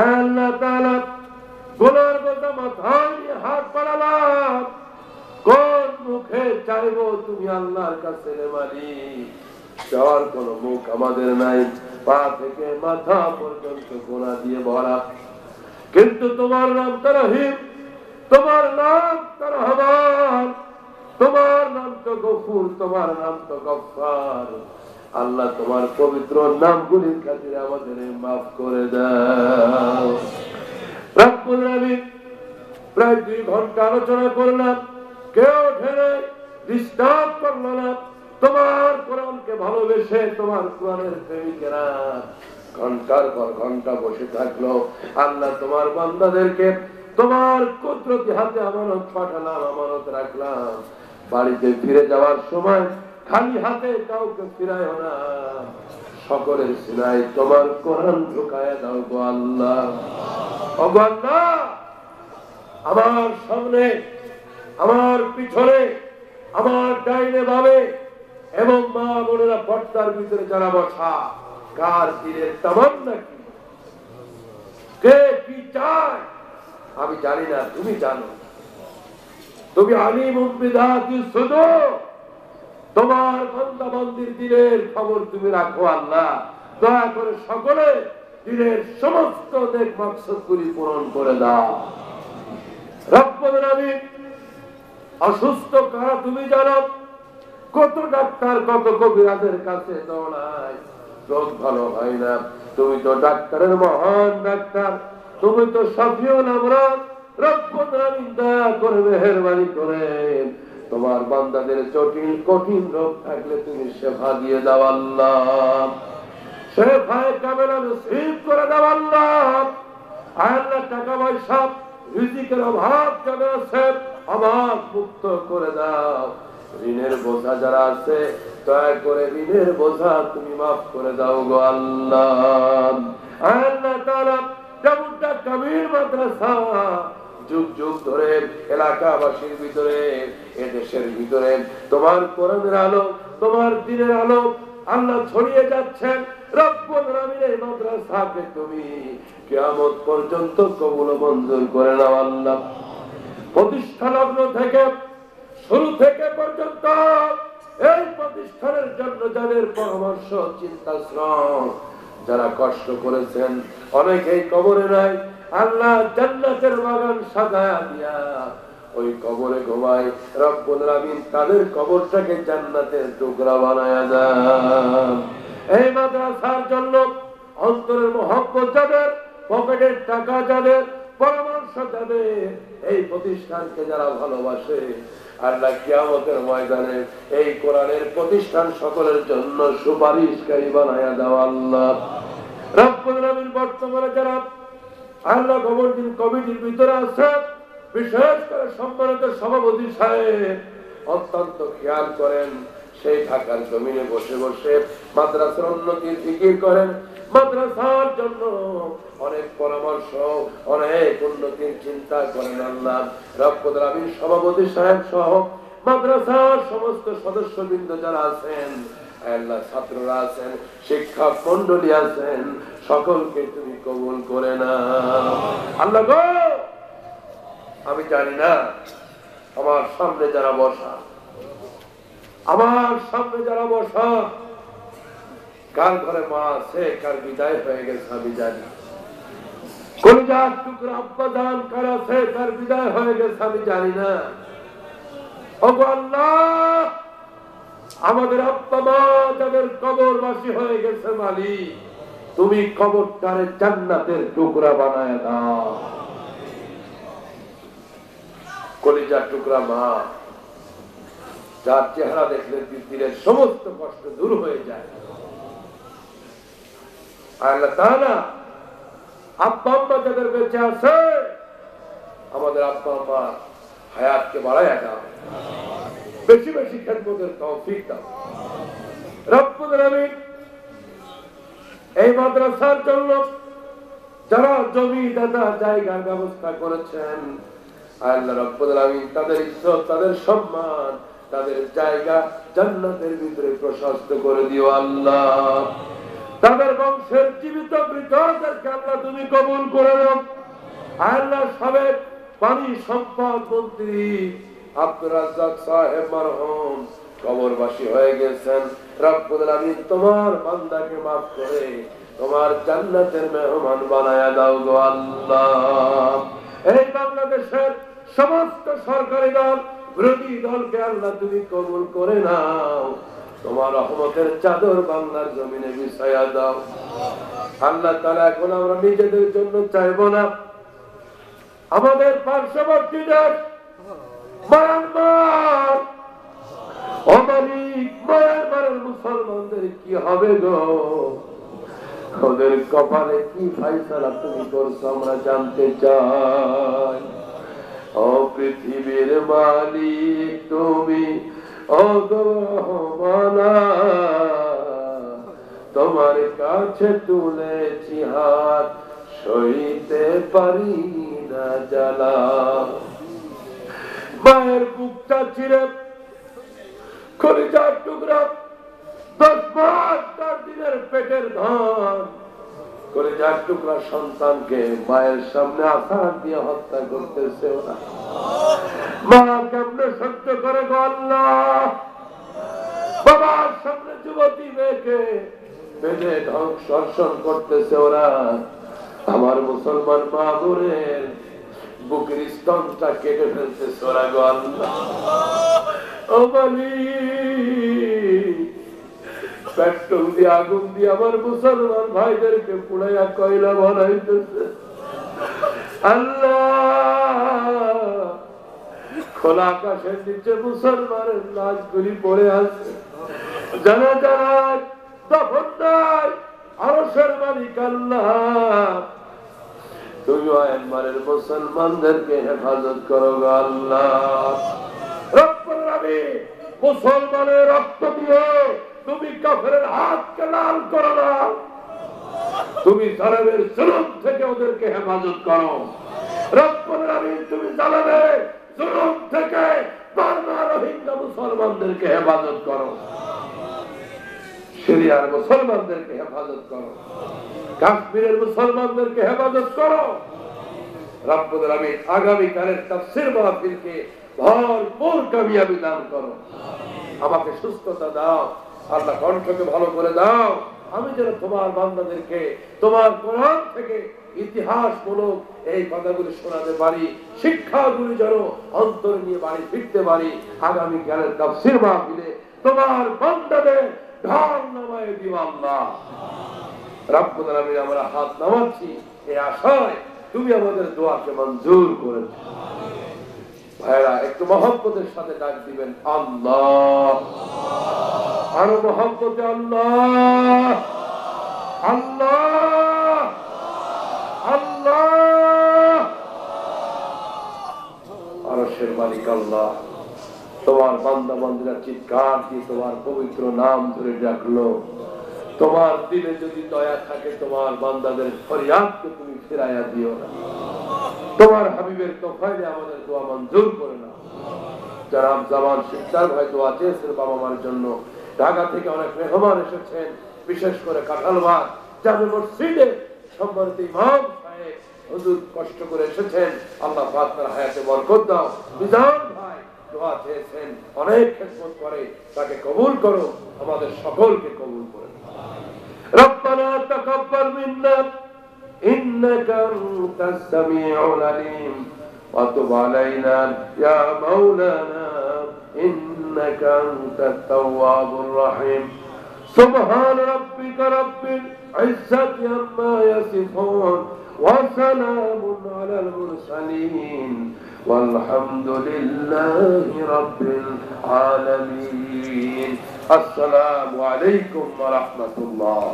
আল্লাহ তাআলা, গুনার বোঝা মাথায় নিয়ে হাত বাড়ালাম, কোন মুখে চাইবো তুমি আল্লাহর কাছে রে মালিক? যাওয়ার কোন মুখ আমাদের নাই, পা থেকে মাথা পর্যন্ত গুনাহ দিয়ে ভরা। কিন্তু তোমার নাম তো রহিম, তোমার নাম তো রহমান, তোমার নাম তো গফুর, তোমার নাম তো গফফার। আল্লাহ, তোমার পবিত্র নামগুলির খাতিরে আমাদের মাফ করে দাও। রব্বুল আলামিন, প্রায় 2 ঘন্টা আলোচনা করলাম, কেউ ঢেলে ডিস্টার্ব করলো না। তোমার কোরআনকে ভালোবেসে তোমার কোরআনের প্রেমিকেরা ঘন্টার পর ঘন্টা বসে থাকলো। আল্লাহ, তোমার বান্দাদেরকে তোমার কুদরতি হাতে আমানত পাঠালাম, আমানত রাখলাম। বাড়িতে ফিরে যাওয়ার সময় খালি হাতে কাউকে ফিরায় না, সকলের সিনায় তোমার কোরআন ঢুকায় দাও গো আল্লাহ। ও গো আল্লাহ, আমার সামনে, আমার পিছনে, আমার ডাইনে বামে এবং মা বোনেরা পর্দার ভিতরে যারা বসা, কার দিলের তামান্না কি, কে কি চায় আমি জানি না, তুমি জানো। তুমি আলিমুম বিযাতিস সুদূর, তোমার বান্দা বান্দির দিলের খবর তুমি রাখো আল্লাহ। দয়া করে সকলে দিলের সমস্ত নেক মাকসাদগুলি পূরণ করে দাও। রব্বুল আলামিন, অসুস্থ কারা তুমি জানো, কত ডাক্তার কত কবিরাজের কাছে দৌড়ায়, রোগ ভালো হয় না। তুমি তো ডাক্তারের মহান ডাক্তার, তুমি তো শাফিউল আমরাদ। রব্বুল আলামিন, দয়া করে মেহেরবানি করে তোমার বান্দাদের জটিল কঠিন রোগ থাকলে তুমি শেফা দিয়ে দাও আল্লাহ। শেফায়ে কামেলা নসিব করে দাও আল্লাহ। আল্লাহ, টাকা পয়সা রিজিকের অভাব যারা আছে অভাব মুক্ত করে দাও। ঋণের বোঝা যারা আছে দয়া করে ঋণের বোঝা তুমি মাফ করে দাও গো আল্লাহ। আল্লাহ তাআলা, যেমনটা কামিল মাদ্রাসা যুগ যুগ ধরে এলাকাবাসীর ভিতরে, এদেশের ভিতরে তোমার কোরআনের আলো, তোমার দ্বীনের আলো আল্লাহ ছড়িয়ে যাচ্ছেন। রব্বুল আলামিন, এই মাদ্রাসাকে তুমি কিয়ামত পর্যন্ত কবুল মঞ্জুর করে নাও আল্লাহ। প্রতিষ্ঠা লগ্ন থেকে শুরু থেকে পর্যন্ত এই প্রতিষ্ঠানের জন্য যাদের পরামর্শ, চিন্তা, শ্রম, যারা কষ্ট করেছেন, অনেকেই কবরে নাই, আল্লাহ জান্নাতের বাগান সাজায়া দিয়া ওই কবরে ঘুমায়। রব্বুল আলামিন, তাদের কবরটাকে জান্নাতের টুকরা বানায়া দেন। এই মাদ্রাসার জন্য অন্তরের মহব্বত যাদের, পকেটের টাকা যাদের, পরামর্শ যাদের, এই প্রতিষ্ঠানকে যারা ভালোবাসে, আল্লাহ কিয়ামতের ময়দানে এই কোরআনের প্রতিষ্ঠান সকলের জন্য সুপারিশকারী বানায়া দাও আল্লাহ। রব্বুল আলামিন, বর্তমানে যারা আল্লাহ গভর্নিং কমিটির ভিতরে আছে, বিশেষ করে সম্মানিত সভাপতি সাহেব অত্যন্ত খেয়াল করেন, সেই ঢাকার জমিনে বসে বসে মাদ্রাসার উন্নতির ফিকির করেন, মাদ্রাসার জন্য অনেক পরামর্শ, অনেক উন্নতির চিন্তা করেন। আল্লাহ রব্বুল আলামিন, সভাপতি সাহেব সহ মাদ্রাসার সমস্ত সদস্যবৃন্দ যারা আছেন, আল্লাহ ছাত্ররা আছেন, শিক্ষক মন্ডলী আছেন, সকলকে তুমি কবুল করে নাও আল্লাহ গো। আমি জানি না আমার সামনে যারা বসা, আমার সামনে যারা বসা, কার ঘরে মা আছে, কার বিদায় হয়ে গেছে আমি জানি। কলিজার টুকরা আব্বা জান কার আছে, কার বিদায় হয়ে গেছে আমি জানি না। ওগো আল্লাহ, আমাদের আব্বা মা যাদের কবরবাসী হয়ে গেছে মালিক, তুমি কবরটারে জান্নাতের টুকরা বানায় দাও। কলিজার টুকরা মা, যার চেহারা দেখলে দিলের সমস্ত কষ্ট দূর হয়ে যায়। আল্লাহ তাআলা আব্বা আম্মা যাদের বেঁচে আছে আমাদের আব্বা আম্মা হায়াতকে বাড়ায় দাও, বেশি বেশি খেদমতের তৌফিক দাও রব্বুল আলামিন। এই মাদ্রাসার জন্য যারা জমি দাদা জায়গার ব্যবস্থা করেছেন আল্লাহ রব্বুল আলামিন তাদের ইজ্জত, তাদের সম্মান, তাদের জায়গা জান্নাতের ভিতরে প্রশস্ত করে দিও আল্লাহ। তাদের বংশের জীবিত বৃদ্ধদেরকে আল্লাহ তুমি কবুল করে নাও আল্লাহ। সাবেক পানি সম্পদ মন্ত্রী আব্দুর রাজ্জাক সাহেব মারহুম কবরবাসী হয়ে গেছেন, রব্বুল আলামিন তোমার বান্দাকে মাফ করে তোমার জান্নাতের মেহমান বানায়া দাও গো আল্লাহ। এই বাংলাদেশের সমস্ত সরকারি দল বিরোধী দলকে আল্লাহ তুমি কবুল করে নাও, তোমার রহমতের চাদর বাংলার জমিনে বিছায়া দাও আল্লাহ তাআলা। এখন আমরা নিজেদের জন্য চাইবো না, আমাদের পার্শ্ববর্তী দেশ মায়ানমার, মায়ানমারের মুসলমানদের কি হবে গো? ওদের কপালে কি ফাইসালা তুমি করছো আমরা জানতে চাই। ও পৃথিবীর মালিক তুমি, ও রহমানা তোমার কাছে তুলেছি হাত, সইতে পারি না জ্বালা। মায়ের বুকটা ছিঁড়ে কলিজার টুকরা 10 মাস 4 দিনের পেটের ধান কলিজার টুকরা সন্তানকে মায়ের সামনে আঘাত দিয়ে হত্যা করতেছে ওরা। মা কেমনে সহ্য করে গো আল্লাহ? বাবার সামনে যুবতী মেয়েকে বেঁধে ধর্ষণ করতেছে ওরা। আমার মুসলমান মা বোনের বুকের স্তনটা কেটে ফেলতেছে ওরা গো আল্লাহ। ও মালিক, পেট্রোল দিয়ে আগুন দিয়ে আমার মুসলমান ভাইদেরকে পুড়াইয়া কয়লা বানাইতেছে আল্লাহ। খোলা আকাশের নিচে মুসলমানের লাশগুলি পড়ে আছে, জানা যায় তখন নাই। আরশের মালিক আল্লাহ তুমি মায়ানমারের মুসলমানদেরকে হেফাজত করো গো আল্লাহ। রব্বুল আলামিন মুসলমানের রক্ত দিয়ে তুমি কাফেরের হাতকে লাল করো না, তুমি জালেমের জুলুম থেকে ওদেরকে হেফাজত করো রব্বুল আলামিন। তুমি জালেমের জুলুম থেকে বার্মা রোহিঙ্গা মুসলমানদেরকে হেফাজত করো, সিরিয়ার মুসলমানদেরকে হেফাজত করো, কাশ্মীরের মুসলমানদেরকে হেফাজত করো রব্বুল আলামিন। আগামীকালের তাফসীর মাহফিলকে ভরপুর কামিয়াবি দান করো। আমাকে সুস্থতা দাও আল্লাহ, কণ্ঠকে ভালো করে দাও। আমি যেন তোমার বান্দাদেরকে তোমার কোরআন থেকে ইতিহাসমূলক এই কথাগুলি শোনাতে পারি, শিক্ষাগুলি যেন অন্তরে নিয়ে বাড়ি ফিরতে পারি। আগামীকালের তাফসীর মাহফিলে তোমার বান্দাদের ঢাল নামায় দিও আল্লাহ রব্বুল আলামিন। আমরা হাত নামাচ্ছি এই আশায় তুমি আমাদের দোয়াকে মঞ্জুর করেছো। ভাইরা একটু মহব্বতের সাথে ডাক দিবেন আল্লাহ, আরো মহব্বতে আল্লাহ আল্লাহ আল্লাহ। আরশের মালিক আল্লাহ, তোমার বান্দা বান্দীরা চিৎকার দিয়ে তোমার পবিত্র নাম ধরে ডাকলো। তোমার দিলে যদি দয়া থাকে তোমার বান্দাদের ফরিয়াদকে তুমি ফিরাইয়া দিও না। তোমার হাবিবের তোফাইলে আমাদের দোয়া মঞ্জুর করে না। যারা জামান শিকদার ভাই দোয়া চেয়েছেন বাবা মার জন্য, ঢাকা থেকে অনেক মেহমান এসেছেন, বিশেষ করে কাঁঠালবাগ জামে মসজিদে সম্মানিত ইমাম সাহেব হুজুর কষ্ট করে এসেছেন। আল্লাহ পাক তার হায়াতে বরকত দাও। বিধান ভাই দোয়া চেয়েছেন, অনেক খেদমত করে, তাকে কবুল করো, আমাদের সকলকে কবুল করে। রব্বানা তাকাব্বাল মিন্না ইন্নাকা আনতাস সামিউল আলিম ওয়া তুব আলাইনা ইয়া মাওলানা ইন্নাকা আনতাত তাওয়াবুর রহিম। সুবহান রাব্বিকা রাব্বিল ইজ্জাতি আম্মা ইয়াসিফুন ওয়া সালামুন আলাল মুরসালিন ওয়ালহামদুলিল্লাহি রাব্বিল আলামিন। আসসালামু আলাইকুম ওয়া রাহমাতুল্লাহ।